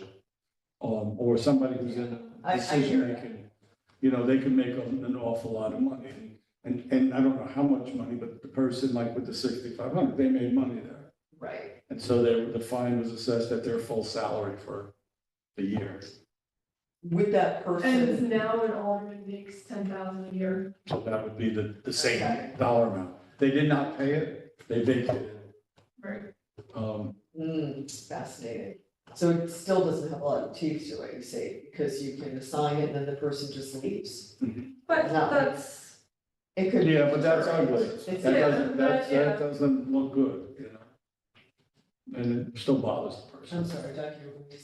or somebody who's in I decision hear that. making, they can make an awful lot of money. And I don't know how much money, but the person like with the 6,500, they made money there. Right. And so the fine was assessed at their full salary for the year. With that And person, now an alderman makes 10,000 a year. So that would be the same dollar amount. They did not pay it, they vacated it. Right. fascinating. So it still doesn't have a lot of teeth to it, you say, because you can assign it and then the person just leaves. But No. that's, It could. Yeah, but that's ugly. It's- That doesn't look good, And it still bothers the person. I'm sorry, Doug, you were going to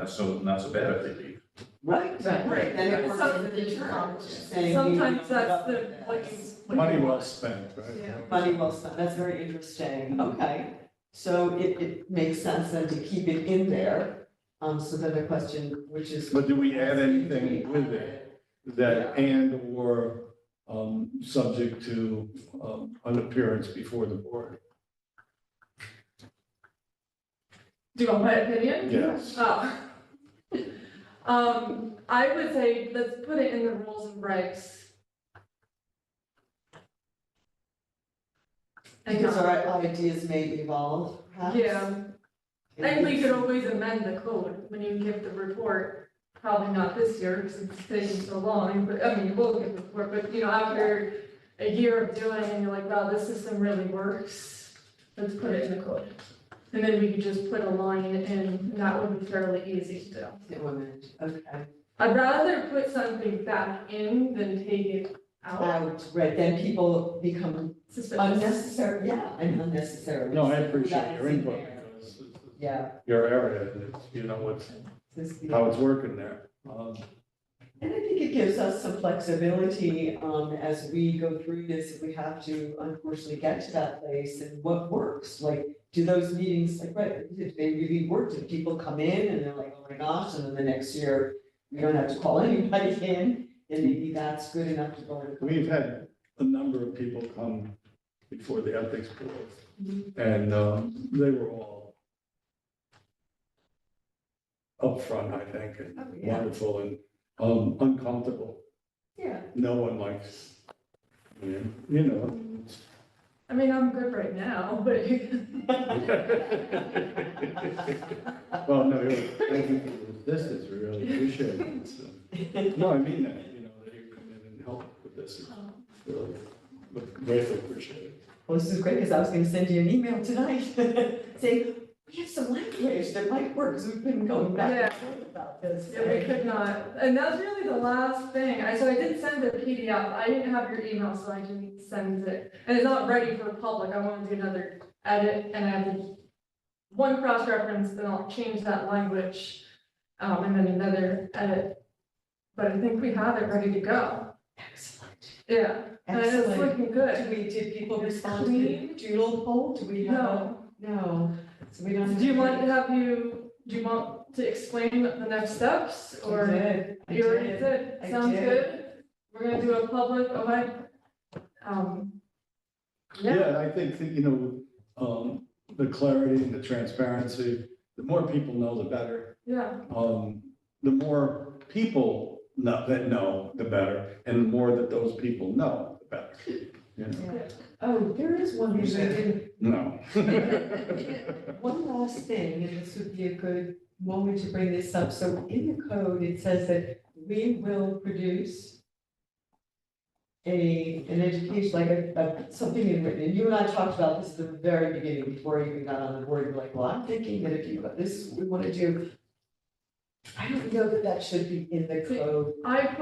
say. Not so bad if they leave. Right, Right. Then it It's works something in the that you return, want. saying. sometimes you- that's the, what you. Money well spent, right? Yeah. Money well spent, that's very interesting, okay. So it makes sense then to keep it in there. So then the question, which is. But do we add anything with it that or subject to an appearance before the board? Do you want my opinion? Yes. Oh. I would say, let's put it in the rules and regs. And Because not- our ideas may evolve, perhaps. Yeah, and we could always amend the code when you give the report, probably not this year, because it's taking so long, but, I mean, you will give the report, but, after a year of doing it, and you're like, wow, this system really works, let's put it in the code. And then we could just put a line in, and that would be fairly easy to do. Okay. I'd rather put something back in than take it out, right, then people become Suspicious. unnecessary, yeah, and unnecessary. No, I appreciate That your is in input there. because it's Yeah. your area, it's, you know, what's, how it's working there. And I think it gives us some flexibility, as we go through this, if we have to unfortunately get to that place and what works, like, do those meetings, like, right, if they really work, do people come in and they're like, oh my gosh, and then the next year, we don't have to call anybody in, and maybe that's good enough to go. We've had a number of people come before the ethics board, Mm-hmm. and they were all upfront, I think, and Oh, yeah. wonderful and uncomfortable. Yeah. No one likes, you know. I mean, I'm good right now, but Well, no, thank you for this, we really appreciate it. So, no, I mean that, you know, that you come in and help with this, it's really, greatly appreciated. Well, this is great, because I was gonna send you an email tonight, saying, we have some language that might work, because we've been going back and forth about this. yeah, we could not. And that's really the last thing. So I did send a PDF. I didn't have your email, so I didn't send it. And it's not ready for public. I want to do another edit and I have to one cross-reference, then I'll change that language, and then another edit. But I think we have it ready to go. Excellent. Yeah, and it's Excellent. looking good. Did people It's respond to the clean. doodle poll? Do we have? No. No, so we don't. Do you want to explain the next steps or? You already did, I sounds did. good. We're gonna do a public, okay? Yeah, Yeah, I think that, you know, the clarity and the transparency, the more people know, the better. yeah, The more people know, the better, and the more that those people know, the better. You know? Oh, there is one thing I didn't, No. one last thing, and this would be a good moment to bring this up. So in the code, it says that we will produce an education, like something in written, and you and I talked about this at the very beginning, before you even got on the board, you're like, well, I'm thinking that if you, this is what we want to do. I don't know that that should be in the code. I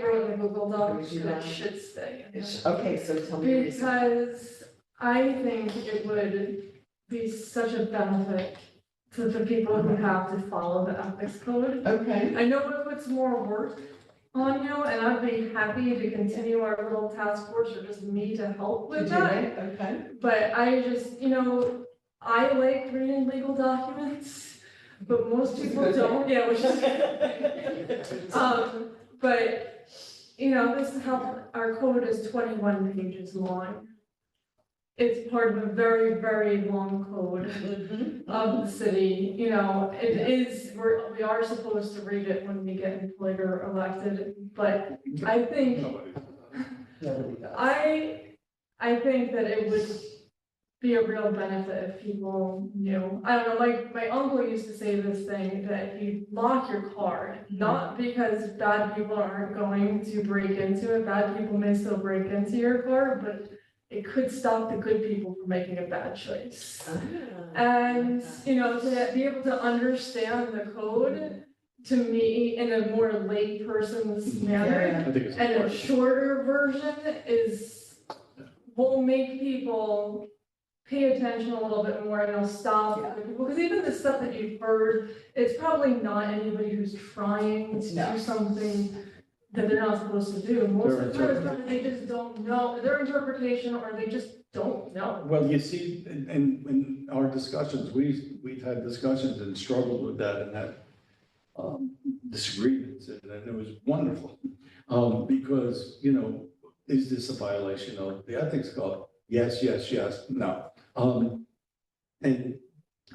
wrote in the Google Doc, Would you that mind? should stay. in there. Okay, so tell me. the reason. Because I think it would be such a benefit to the people who have to follow the ethics code. Okay. I know it puts more work on you, and I'd be happy to continue our little task force or just me to help To with do that. it, okay. But I just, I like reading legal documents, but most Which is people good. don't, yeah, which is. But, this is how, our code is 21 pages long. It's part of a very, very long code Mhm. of the city, it is, we are supposed to read it when we get employed or elected, but I think Nobody. Nobody does. I think that it would be a real benefit if people knew. I don't know, my uncle used to say this thing, that you lock your car, not because bad people aren't going to break into it, bad people may still break into your car, but it could stop the good people from making a bad choice. And, to be able to understand the code, to me, in a more layperson's manner, I think it's and a important. shorter version will make people pay attention a little bit more, and it'll stop Yeah. other people, because even the stuff that you've heard, it's probably not anybody who's trying to No. do something that they're not supposed to do. Most Their of the time, it's not that they just don't know, their interpretation, or they just don't know. Well, you see, in our discussions, we've had discussions and struggled with that and had disagreements, and it was wonderful. Because, is this a violation of the ethics code? Yes, yes, yes, no. And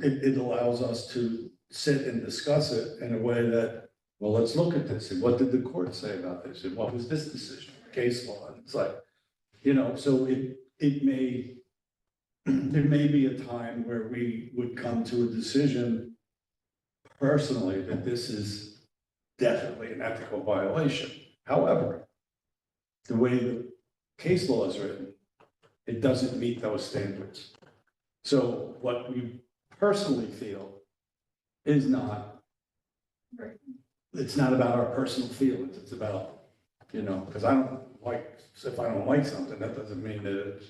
it allows us to sit and discuss it in a way that, well, let's look at this, and what did the court say about this, and what was this decision, case law, and it's like, so it may, there may be a time where we would come to a decision personally that this is definitely an ethical violation. However, the way the case law is written, it doesn't meet those standards. So what we personally feel is not, it's not about our personal feelings, it's about, because I don't like, if I don't like something, that doesn't mean that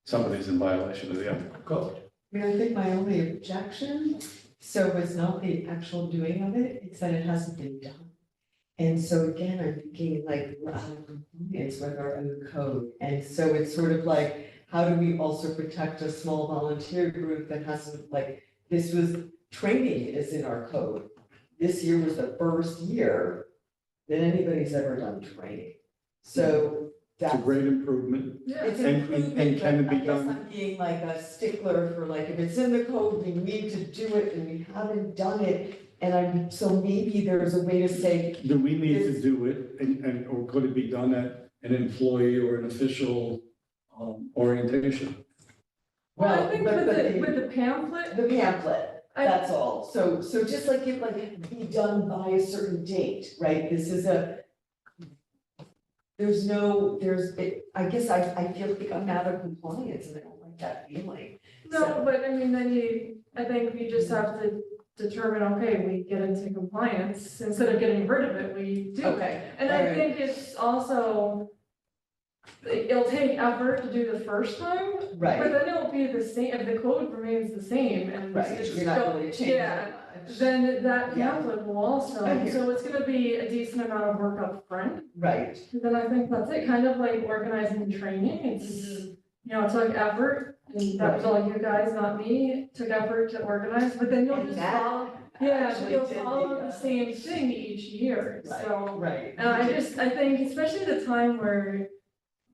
somebody's in violation of the ethical code. I mean, I think my only objection, so was not the actual doing of it, it's that it hasn't been done. And so again, I'm thinking like, we're out of compliance with our own code, and so it's sort of like, how do we also protect a small volunteer group that hasn't, like, this was, training is in our code. This year was the first year that anybody's ever done training, so It's a that's. great improvement. Yeah. It's And- an and improvement, can it but be I guess done? I'm being like a stickler for like, if it's in the code, we need to do it and we haven't done it. And I'm, so maybe there's a way to say, Do we need to do it, or could it be done at an employee or an official, orientation? Well, I well, think but with the pamphlet, the pamphlet, I- that's all. So just like it like be done by a certain date, right? This is I guess I feel like I'm out of compliance and I don't like that feeling. no, but I mean, I think we just have to determine, okay, we get into compliance, instead of getting rid of it, we do. Okay. And I alright. think it's also, it'll take effort to do the first time, but Right, then it'll be the same, if the code remains the same and right, it's you're not still, really changing yeah, that much. then that Yeah. pamphlet will also, I hear. so it's gonna be a decent amount of work up front. Right, Then I think that's it, kind of like organizing training, it's, you know, it took effort, and that was all you guys, not me, it took effort to organize, but then you'll And just that follow, yeah, actually you'll did follow the, the same thing each year, right, so. right. And I think, especially at a time where,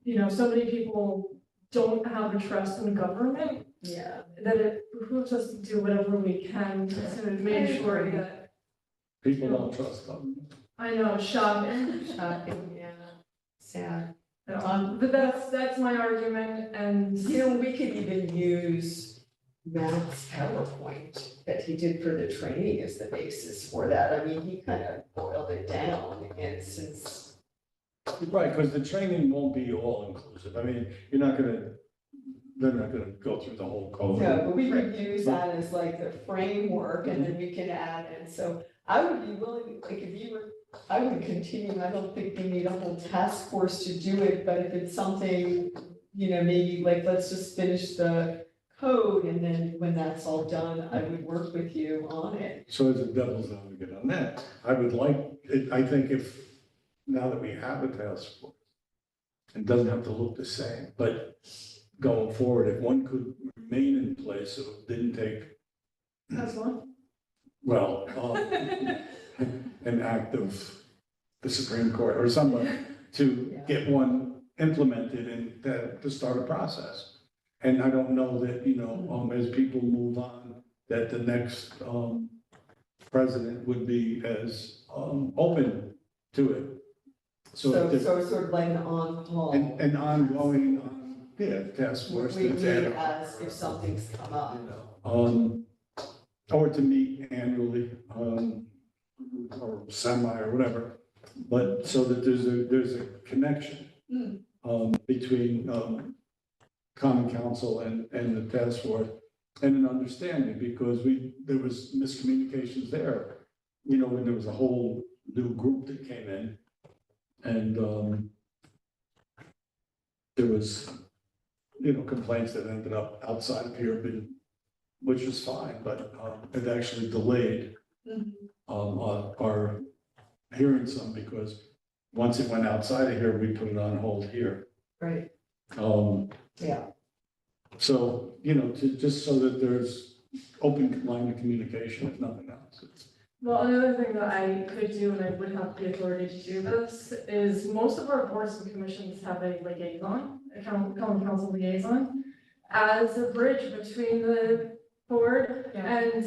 you know, so many people don't have a trust in government, Yeah. that it behooves us to do whatever we can to make sure that, People don't trust government. I know, shocking. Shocking, yeah, sad. But that's my argument, and. You know, we could even use Matt's PowerPoint that he did for the training as the basis for that. I mean, he kind of boiled it down, and since, Right, because the training won't be all inclusive. I mean, they're not gonna go through the whole code. no, but we could use that as like the framework, and then we can add in. So I would be willing, like, if you were, I would continue. I don't think we need a whole task force to do it, but if it's something, you know, maybe like, let's just finish the code, and then when that's all done, I would work with you on it. So as a devil's advocate on that, I would like, I think if, now that we have a task force, it doesn't have to look the same, but going forward, if one could remain in place, so it didn't take, That's one. well, an act of the Supreme Court or someone to get one implemented and to start a process. And I don't know that, as people move on, that the next, president would be as, open to it. So So, if there's so sort of like an on-call. an ongoing, task force. We that's need ad hoc, as if something's come up. Or to meet annually, or semi or whatever, but so that there's a connection between, common council and the task force and an understanding, because there was miscommunications there, when there was a whole new group that came in and, there was, complaints that ended up outside of here, which was fine, but it actually delayed our hearing some, because once it went outside of here, we put it on hold here. Right, yeah. So, just so that there's open line of communication, if nothing else. Well, another thing that I could do, and I would have the authority to do this, is most of our boards and commissions have a liaison, a common council liaison, as a bridge between the board. Yeah. And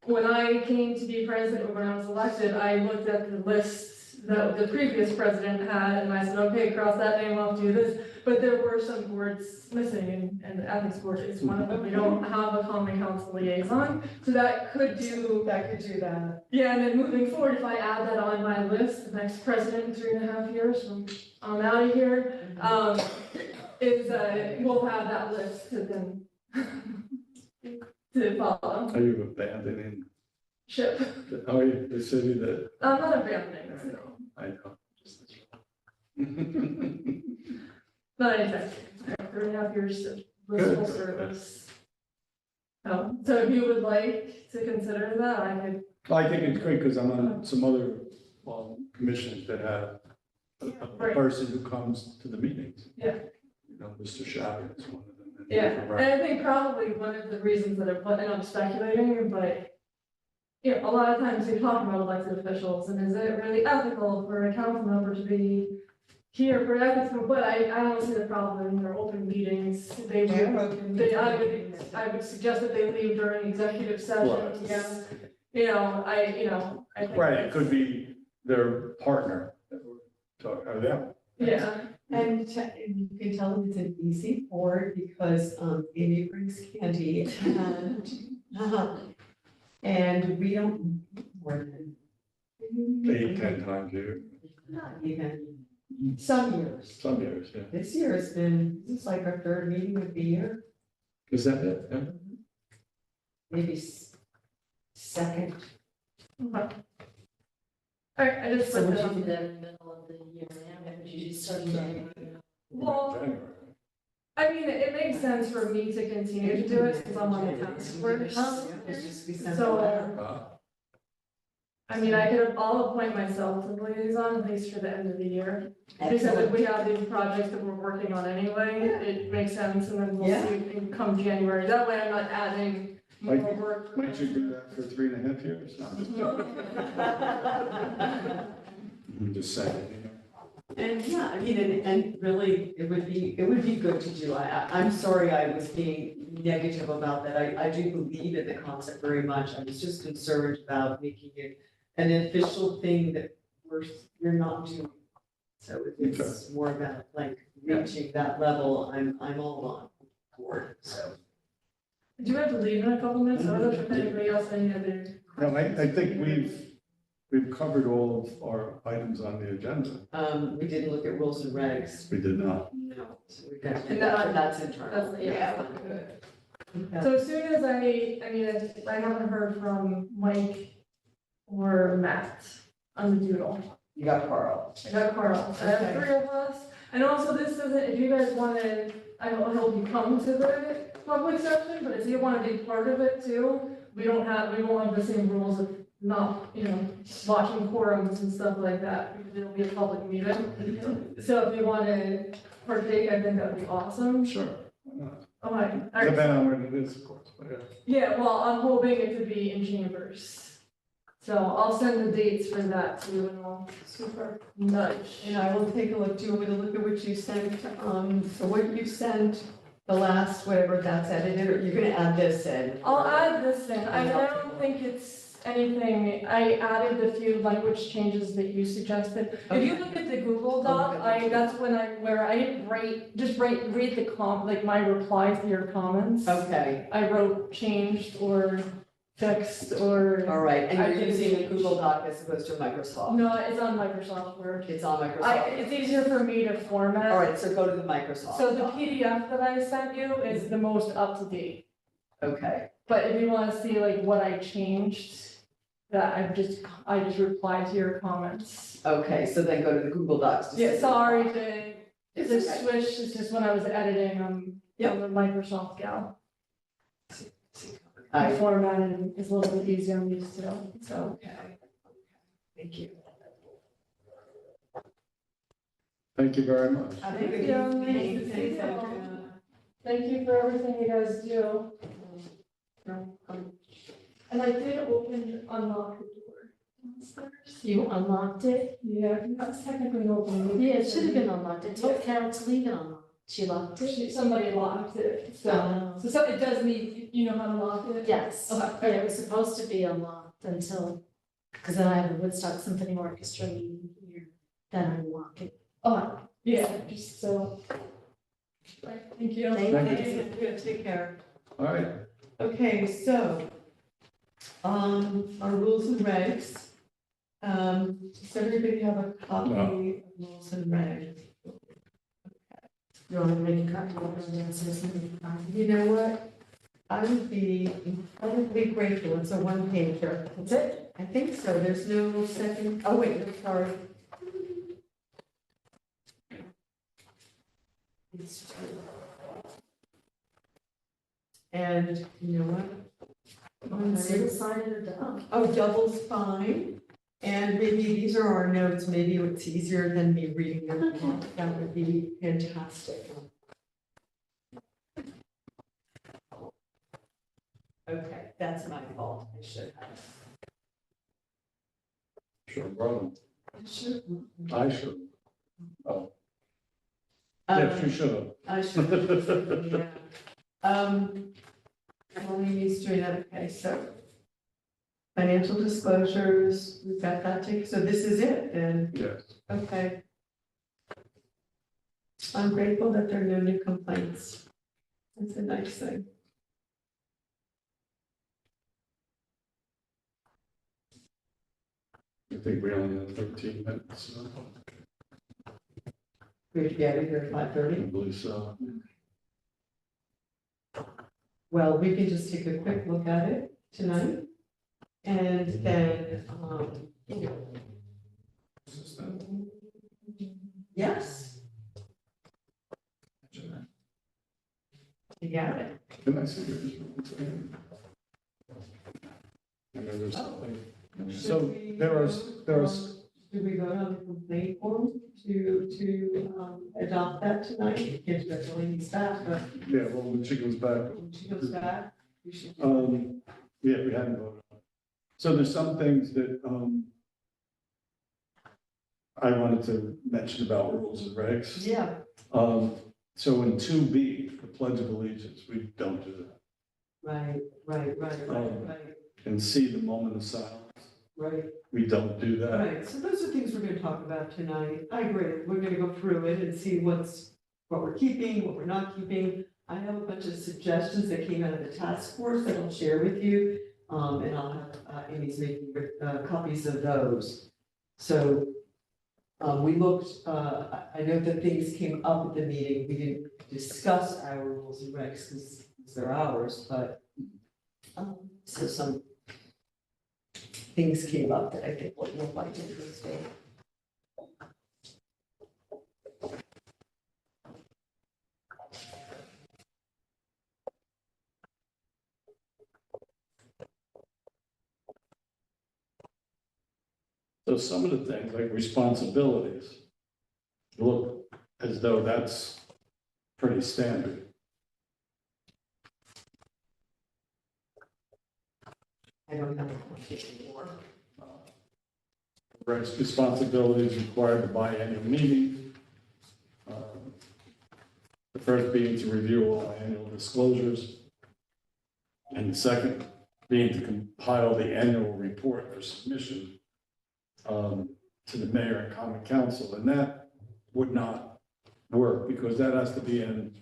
when I came to be president, when I was elected, I looked at the list that the previous president had, and I said, okay, cross that name off, do this. But there were some boards missing, and the ethics board is one of them. We don't have a common council liaison, so that could do. That could do that. Yeah, and then moving forward, if I add that on my list, the next president in 3.5 years, when I'm out of here, we'll have that list to then to follow. Are you abandoning, Ship. the city that, I'm not abandoning the city. I know. Not anything, 3.5 years of blissful Good. service. So if you would like to consider that, I could, I think it's great because I'm on some other, commissions that have a Right. person who comes to the meetings. Yeah. You know, Mr. Shabby is one of them. and yeah, Mr. and I think probably one of the reasons that I'm putting, I'm speculating, but you know, a lot of times we talk about elected officials, and is it really ethical for a council member to be here for ethics, but I don't see the problem in their open meetings, I would suggest that they leave during executive sessions. Right. I think. Right, it could be their partner that we're talking, or them. Yeah, And you can tell them it's an easy board because, Amy brings candy and we don't meet more than 8, 10 times a year, not even some years. some years, yeah. This year has been, this is like our third meeting of the year, Is that it? Yeah. maybe second. okay. All right, I just So put would that you on. do that in the middle of the year now, or would you just start in January? Well, January. I mean, it makes sense for me to continue to do it since I'm on the task force. It's just we sent a So- letter. I mean, I'll appoint myself to the liaison at least for the end of the year. Because if we have these projects that we're working on anyway, it makes sense, and then we'll Yeah. see and come January. That way I'm not adding more Might- work. Might you do that for 3.5 years? No, I'm just saying, you know. And yeah, I mean, and really, it would be good to do. I'm sorry I was being negative about that. I do believe in the concept very much. I was just concerned about making it an official thing that we're not doing. So if it's more about like reaching that level, I'm all on board, so. Do you have to leave in a couple minutes? I was if anybody else had any other. No, I think we've covered all of our items on the agenda. We didn't look at rules and regs. We did not. No. So we've got to do And that, that- but that's internal. That's, yeah. Okay. So as soon as I mean, I haven't heard from Mike or Matt on the doodle. You got Carl. I got Carl, I have Okay. 3 of us, and also this isn't, if you guys wanna, I don't know if you come to the public session, but if you wanna be part of it too, we won't have the same rules of not, watching quorums and stuff like that, because it'll be a public meeting. So if you wanna partake, I think that'd be awesome. Sure. Why not? Okay, all right. Depending on when it is, of course, but yeah. Yeah, well, I'm hoping it to be in chambers. So I'll send the dates for that to you and I'll super nudge. And I will take a look, do you want me to look at what you sent, so what you sent, the last, whatever that's edited, or you're gonna add this in? I'll add this in, I don't think it's anything, I added the few language changes that you suggested. If you look at the Google Doc, that's where I didn't read the like my reply to your comments. Okay, I wrote changed or fixed or, all right, and I you're did using a change. Google Doc as opposed to Microsoft? no, it's on Microsoft Word. It's on Microsoft? It's easier for me to format. All right, so go to the Microsoft. So the PDF that I sent you is the most up to date, Okay, but if you wanna see like what I changed, that I just replied to your comments. okay, so then go to the Google Docs. to Yeah, see- sorry to, It's the okay. switch is just when I was editing, Yep. on the Microsoft Gal. I- The formatting is a little bit easier, I'm used to, so. Okay, thank you. Thank you very much. Have a good Thank you. evening. Nice to see Thanks, you. Andrea. Thank you for everything you guys do. And I did unlock the door downstairs. You unlocked it? Yeah, that's technically open. Yeah, it should have been unlocked. I told Carol to leave it unlocked. She locked it? Somebody locked it, so, Oh. so it does need, you know how to lock it? Yes, Okay. yeah, it was supposed to be unlocked until, because then I have a Woodstock Symphony Orchestra meeting here, then I unlock it. Oh, yeah, just so. Right, thank you. Thank you. Good, take care. All right, Okay, so, our rules and regs. Does everybody have a copy No. of rules and regs? You want me to make a copy of it downstairs? You know what? I would be incredibly grateful. It's a one pager. That's it? I think so. There's no second, oh wait, no, sorry. It's true. And you know what? Single sided or double? Oh, double's fine. And maybe these are our notes, maybe it's easier than me reading them. That would be fantastic. Okay, that's my fault, I should have. Sure, brother. I should. I should. Oh, yes, you should have. I should, yeah. Only needs to, okay, so. Financial disclosures, we've got that taken, so this is it, and, Yes. okay. I'm grateful that there are no new complaints. That's a nice thing. I think we only have 13 minutes. So We're together here at 5:30. I believe so. Well, we can just take a quick look at it tonight. And then, you know. Yes, you got it. Can I see yours? I know there's something. So there are, Do we vote on the complaint form to adopt that tonight? If Delaney's back, but yeah, well, when she goes back, when she comes back, we should. yeah, we hadn't voted. So there's some things that, I wanted to mention about rules and regs. Yeah, So in 2B, the Pledge of Allegiance, we don't do that. right. And C, the moment of silence, Right, we don't do that. right. So those are things we're gonna talk about tonight. I agree. We're gonna go through it and see what we're keeping, what we're not keeping. I have a bunch of suggestions that came out of the task force that I'll share with you. And I'll have, Amy's making, copies of those. So, we looked, I know that things came up at the meeting. We didn't discuss our rules and regs because they're ours, but, so some things came up that I think will look like interesting. So some of the things like responsibilities look as though that's pretty standard. I don't have a question anymore. Responsibilities required to biannual meeting. The first being to review all annual disclosures. And the second being to compile the annual report for submission to the mayor and common council, and that would not work because that has to be in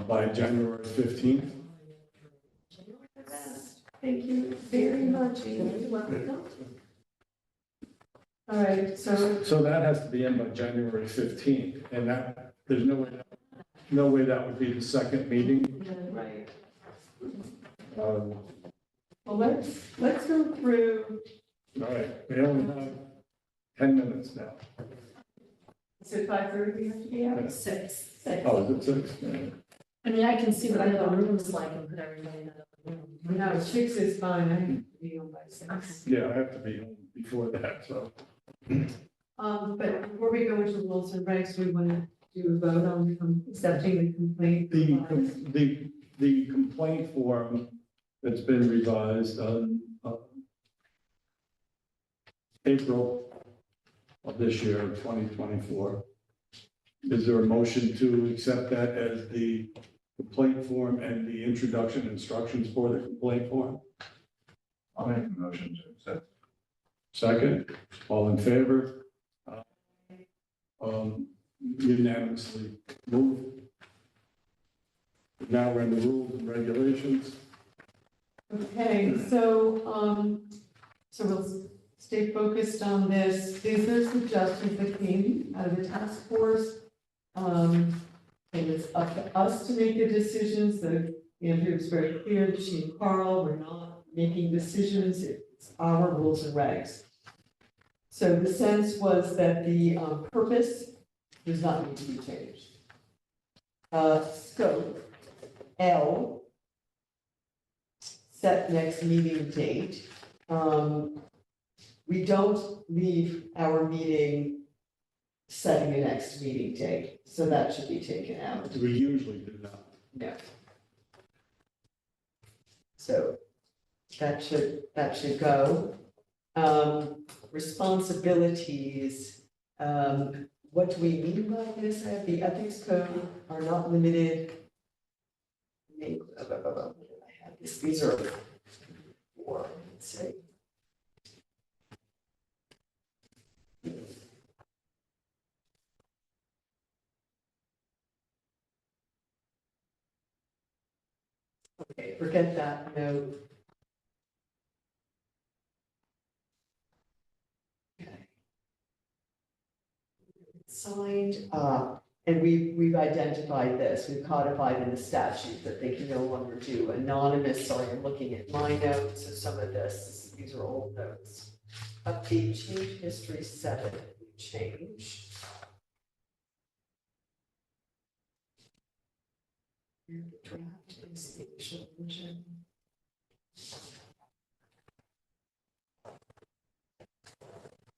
by January 15th. Thank you very much, Amy. All right, so, So that has to be in by January 15th, and that, there's no way that would be the second meeting. right. Um, Well, let's go through, All right, we only have 10 minutes now. is it 5:30 we have to be out? 6. Oh, is it 6? Yeah. I mean, I can see what the other room's like and put everybody in another room. No, 6 is fine, I have to be home by 6. Yeah, I have to be home before that, so. But before we go into rules and regs, we want to do a vote on accepting the complaint. The complaint form that's been revised on April of this year, 2024. Is there a motion to accept that as the complaint form and the introduction instructions for the complaint form? I'll make a motion to accept. Second, all in favor? Unanimously moved. Now we're in the rules and regulations. Okay, so we'll stay focused on this. These are suggestions that came out of the task force. And it's up to us to make the decisions. Andrew was very clear, she and Carl, we're not making decisions. It's our rules and regs. So the sense was that the purpose does not need to be changed. Scope, L, set next meeting date. We don't leave our meeting setting the next meeting date, so that should be taken out. We usually do not. No. So that should go. Responsibilities, what do we mean by this? The ethics code are not limited. Maybe, what did I have this? These are four, let's see. Okay, forget that note. Okay. Signed, and we've identified this, we've codified in the statute that they can no longer do anonymous, sorry, I'm looking at my notes, so some of this, these are old notes. Update change history 7, change. And the draft is the initial version.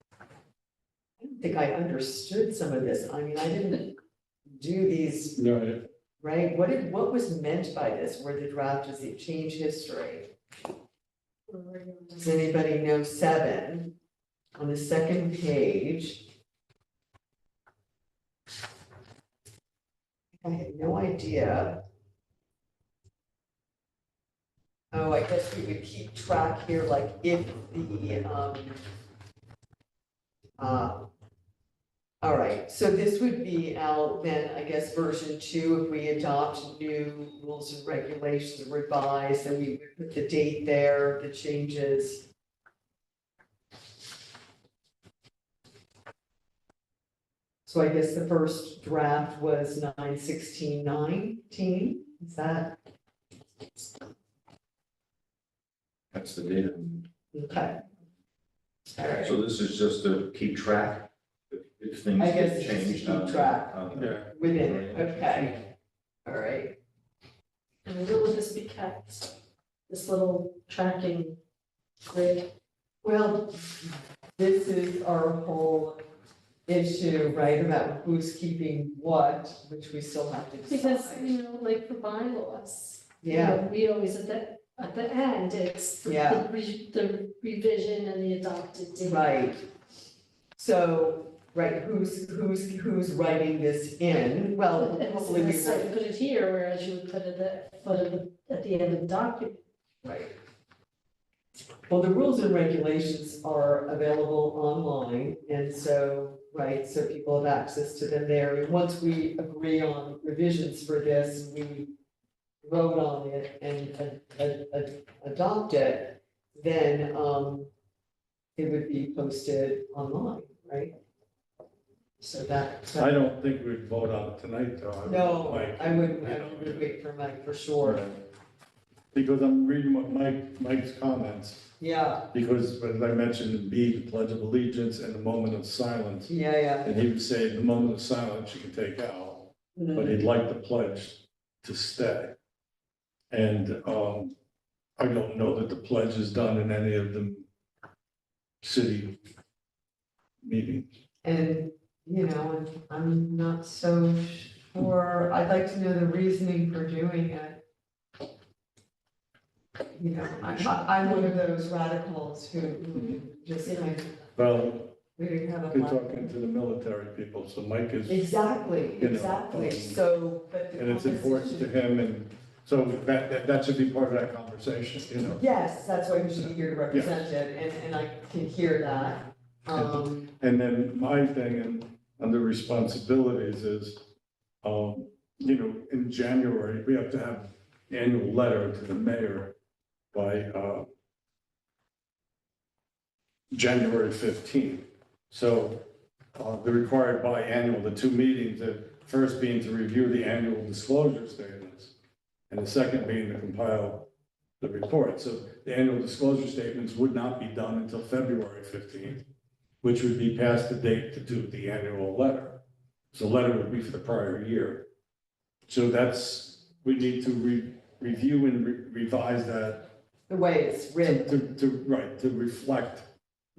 I don't think I understood some of this. I mean, I didn't do these, No, right? What was meant by this, where the draft is the change history? Does anybody know 7? On the second page. I had no idea. Oh, I guess we would keep track here, like if the, all right, so this would be out then, I guess, version 2, if we adopt new rules and regulations revised, then we would put the date there, the changes. So I guess the first draft was 9/16/19, is that, That's the data. okay? All right. So this is just to keep track if things I guess get it's just to changed. keep track. yeah. Within it, okay, all right. And where will this be kept? This little tracking grid? Well, this is our whole issue, right, about who's keeping what, which we still have to Because, decide. you know, like for bylaws. you Yeah, know, We always, at the end, it's Yeah. the revision and the adopted date. right. So, right, who's writing this in? Well, And it's hopefully we necessary to will, put it here, whereas you would put it at foot of at the end of the document. right. Well, the rules and regulations are available online, and so, right, so people have access to them there. And once we agree on revisions for this, we vote on it and adopt it, then it would be posted online, right? So that. I don't think we'd vote on it tonight, though. No, Mike, I would you know, wait for Mike for sure. Because I'm reading what Mike's comments, Yeah, because as I mentioned in B, the Pledge of Allegiance and the moment of silence. yeah. And he was saying the moment of silence you can take out, but he'd like the pledge to stay. And I don't know that the pledge is done in any of the city meetings. And, you know, I'm not so sure, I'd like to know the reasoning for doing it. You know, I'm one of those radicals who just kind of, Well, we didn't have a. you're talking to the military people, so Mike is, Exactly, You know, exactly, so, but the. and it's important to composition- him, and so that should be part of that conversation, you know. Yes, that's why you should be here to represent it, and I can hear that. And then my thing and under responsibilities is, you know, in January, we have to have annual letter to the mayor by January 15th. So the required biannual, the 2 meetings, the first being to review the annual disclosure statements, and the second being to compile the report. So the annual disclosure statements would not be done until February 15th, which would be past the date to do the annual letter. So letter would be for the prior year. So we need to review and revise that The way it's written. to reflect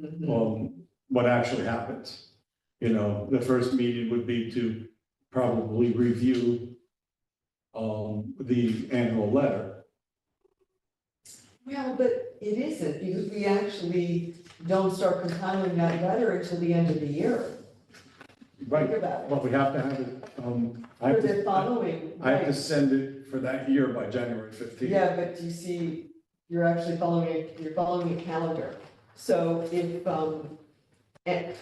Mhm. what actually happens. You know, the first meeting would be to probably review the annual letter. Well, but it isn't, because we actually don't start compiling that letter until the end of the year. Think about it. But we have to have it, I For have the to, following, I have to right. send it for that year by January 15th. Yeah, but you see, you're actually you're following a calendar. So if, and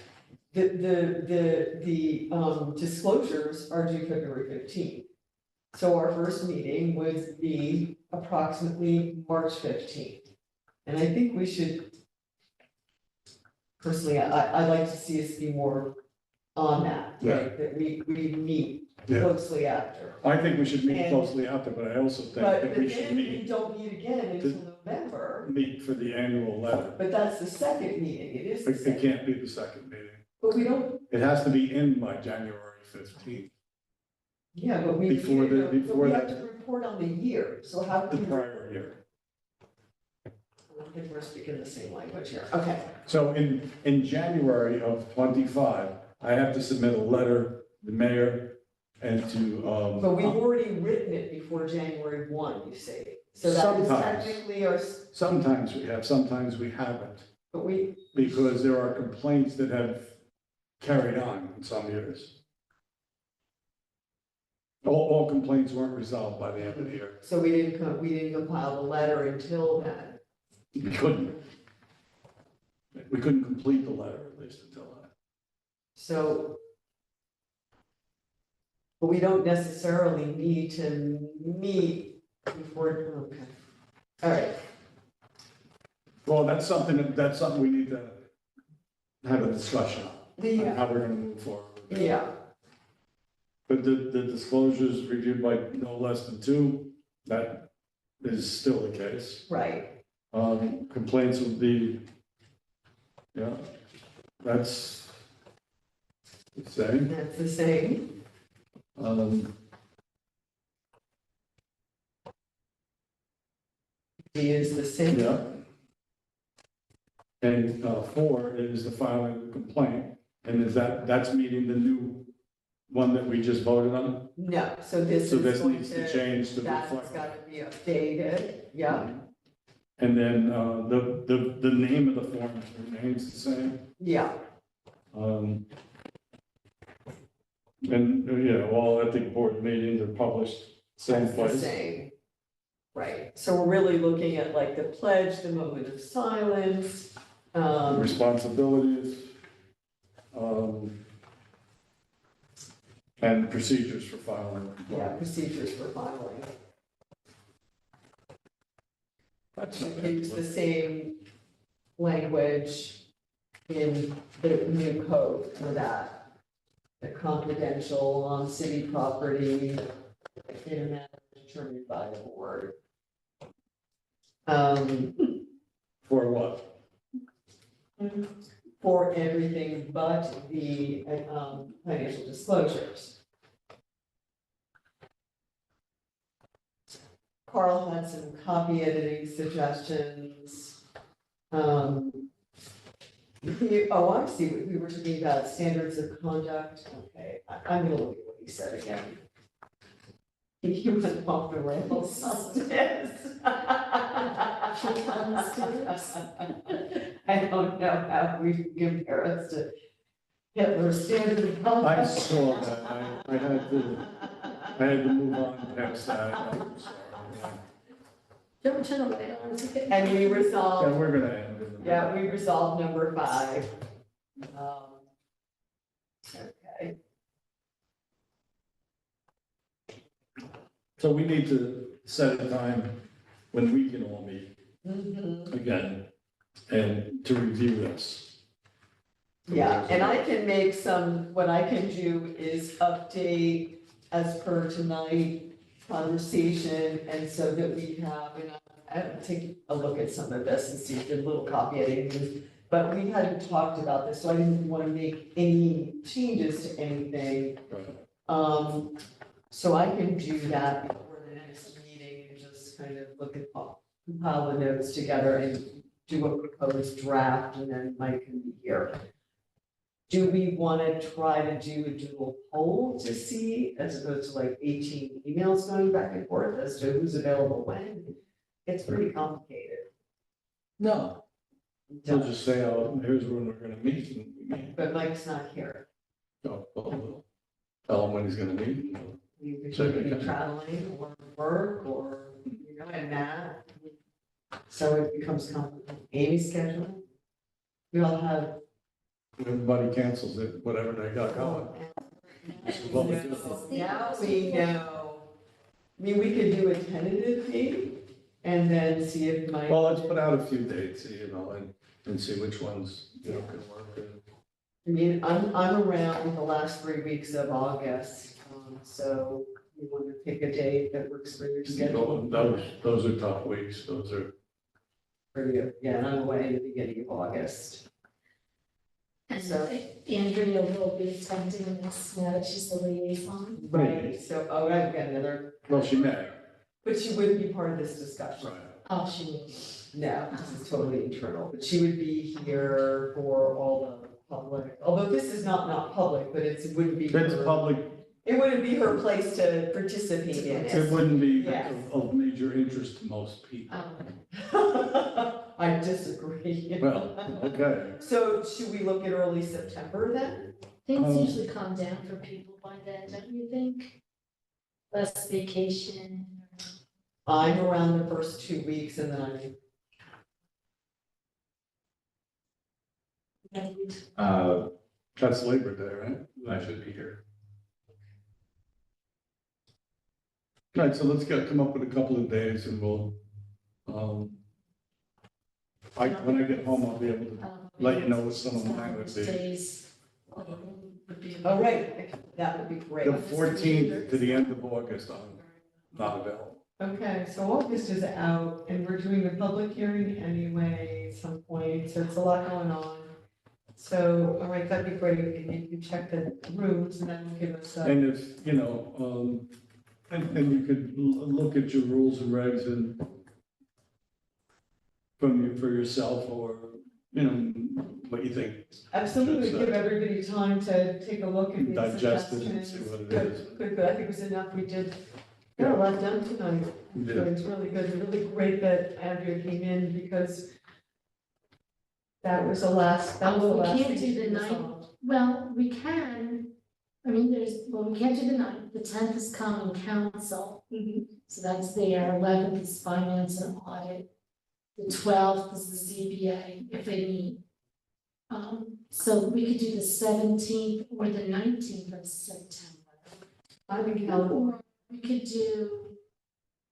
the disclosures are due February 15th. So our first meeting would be approximately March 15th. And I think we should, personally, I'd like to see us be more on that, right? That we meet Yeah. closely after. I think we should meet And- closely after, but I also think But that we should then we meet don't meet again until November, for the annual letter. but that's the second meeting, it is the It second. can't be the second meeting. But we don't, It has to be in by January 15th, yeah, but we. Before the- but before we that- have to report on the year, so how the can we? prior year. I don't think we're speaking the same language here, okay. So in January of 25, I have to submit a letter, to the mayor, and to, But we've already written it before January 1, you say, so that is Sometimes. technically our, sometimes we have, sometimes we haven't, but we, because there are complaints that have carried on in some years. All complaints weren't resolved by the end of the year. so we didn't compile the letter until then. We couldn't. We couldn't complete the letter, at least until then. So. But we don't necessarily need to meet before, okay. All right, Well, that's something we need to have a discussion on how we're gonna move forward. yeah, But the disclosures reviewed by no less than two, that is still the case. right. Complaints would be, yeah, that's the same. That's the same. D is the same. Yeah. And 4 is the filing of the complaint, and that's meeting the new one that we just voted on? No, so this So is this going needs to to, change to that's reflect. gotta be updated, yeah, And then the name of the form remains the same. yeah, And, all ethic board meetings are published same that's the place. same. Right, so we're really looking at like the pledge, the moment of silence, Responsibilities. And procedures for filing. yeah, procedures for filing. That's Use the same language in the new code for that. The confidential on city property, in a manner determined by the board. For what? For everything but the, financial disclosures. Carl had some copy editing suggestions. Oh, I see, we were talking about standards of conduct, okay, I'm gonna look at what he said again. He went off the rails. I don't know how we compare us to Hitler's standard of conduct. I saw that, I had to move on past that. I'm sorry. Don't turn the light on, it's okay. And we Yeah, resolved, we're gonna end it. yeah, we resolved number 5. Okay, So we need to set a time when we can all meet mhm. again and to review this. Yeah, and I can make some, what I can do is update as per tonight conversation, and so that we have, and I'll take a look at some of this and see if there's a little copy editing. But we hadn't talked about this, so I didn't want to make any changes to anything. Right. So I can do that before the next meeting and just kind of look at, compile the notes together and do a proposed draft, and then Mike can be here. Do we want to try to do a dual poll to see, as opposed to like 18 emails going back and forth as to who's available when? It's pretty complicated. No, they'll just say, oh, here's when we're gonna meet, and we meet. But Mike's not here. So, we'll tell him when he's gonna meet. You could So be they can- traveling or work or, you know, and Matt. So it becomes complicated. Amy's schedule. We all have. Everybody cancels it, whatever they got going. Well, Now we know. I mean, we could do a tentative date and then see if Mike. Well, let's put out a few dates, you know, and see which ones, you know, can work. I mean, I'm around the last 3 weeks of August, so you want to pick a date that works for your schedule? Those are tough weeks, those are, For you, yeah, and I'm away in the beginning of August. And So- Andrea will be attending this now that she's the liaison. Right, so, oh, I've got another, well, she may, but she wouldn't be part of this discussion. right. Oh, she will. No, this is totally internal, but she would be here for all the public, although this is not public, but it wouldn't be. It's her- public, It wouldn't be her place to participate in it it. wouldn't be Yes. of major interest to most people. I disagree. Well, okay, So should we look at early September then? Things usually calm down for people by then, don't you think? Less vacation. I'm around the first 2 weeks and then Uh, that's Labor Day, right? I should be here. All right, so let's come up with a couple of days and we'll, when I get home, I'll be able to let you know what some of mine would be. Days. Would be. oh, right, that would be great. The 14th to the end of August, I'm not available. Okay, so August is out and we're doing a public hearing anyway at some point, so it's a lot going on. So, all right, that'd be great, and you can check the rooms and then give us a. And if, you know, and you could look at your rules and regs and for yourself, or, you know, what you think, Absolutely, give everybody time to take a look at these digest it and suggestions. see what it Good, is. good, I think it was enough, we did, got a lot done tonight. So Yeah. it's really good, really great that Andrea came in because that was the last, that was the Oh, we last. can't thing do the to ninth. resolve. Well, we can, I mean, we can't do the 9th, the 10th is common council. Mhm. So that's there, 11th is finance and audit. The 12th is the ZBA if they meet. So we could do the 17th or the 19th of September. I think, Helen, Or we could do,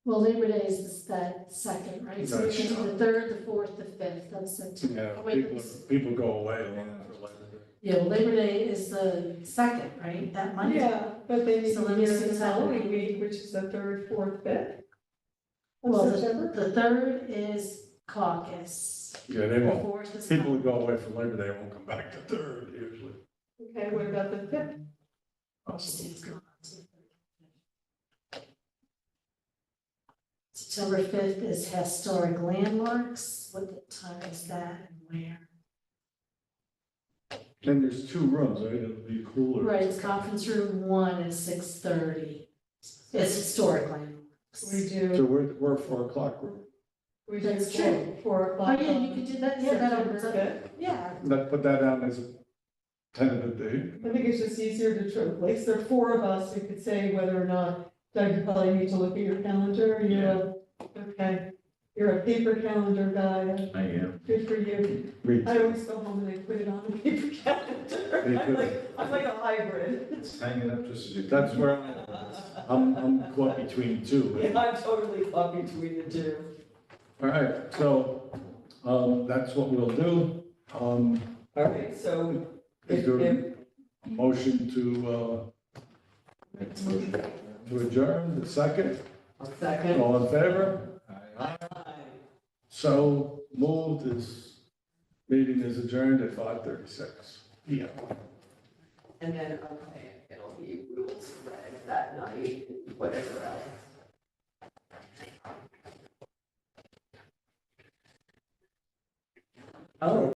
well, Labor Day is that second, right? So we Right. could do the 3rd, the 4th, the 5th of September. Yeah, Oh, wait, people go away a lot for Labor Day. Yeah, well, Labor Day is the second, right? That Monday. yeah, but then So you let me hear see the that. following week, which is the third, fourth, fifth. Well, September? the 3rd is caucus. Yeah, they The won't, 4th is. people who go away for Labor Day won't come back to third usually. Okay, what about the fifth? September 5th is historic landmarks. What time is that and where? And there's 2 rooms, right? It'll be cooler. Right, it's conference room 1 at 6:30. It's historic landmarks. We So do, we're 4 o'clock room. we do That's four, true. 4 Oh, o'clock. yeah, you on could do that, yeah, that September opens up, 5th. yeah. Let's put that down as a tentative date. I think it's just easier to place, there are 4 of us, we could say whether or not, Doug, you probably need to look at your calendar, okay. You're a paper calendar guy, I am. good for you. Me I too. always go home and I put it on a paper calendar. Me too. I'm like a hybrid. It's hanging up just as you. That's where I'm caught between 2. Yeah, I'm totally caught between the two. All right, so, that's what we'll do. All right, so Is if, there if, a motion to adjourn, the second? a second. All in favor? Aye. So moved, this meeting is adjourned at 5:36. Yeah. And then, okay, it'll the rules read that night, and whatever else.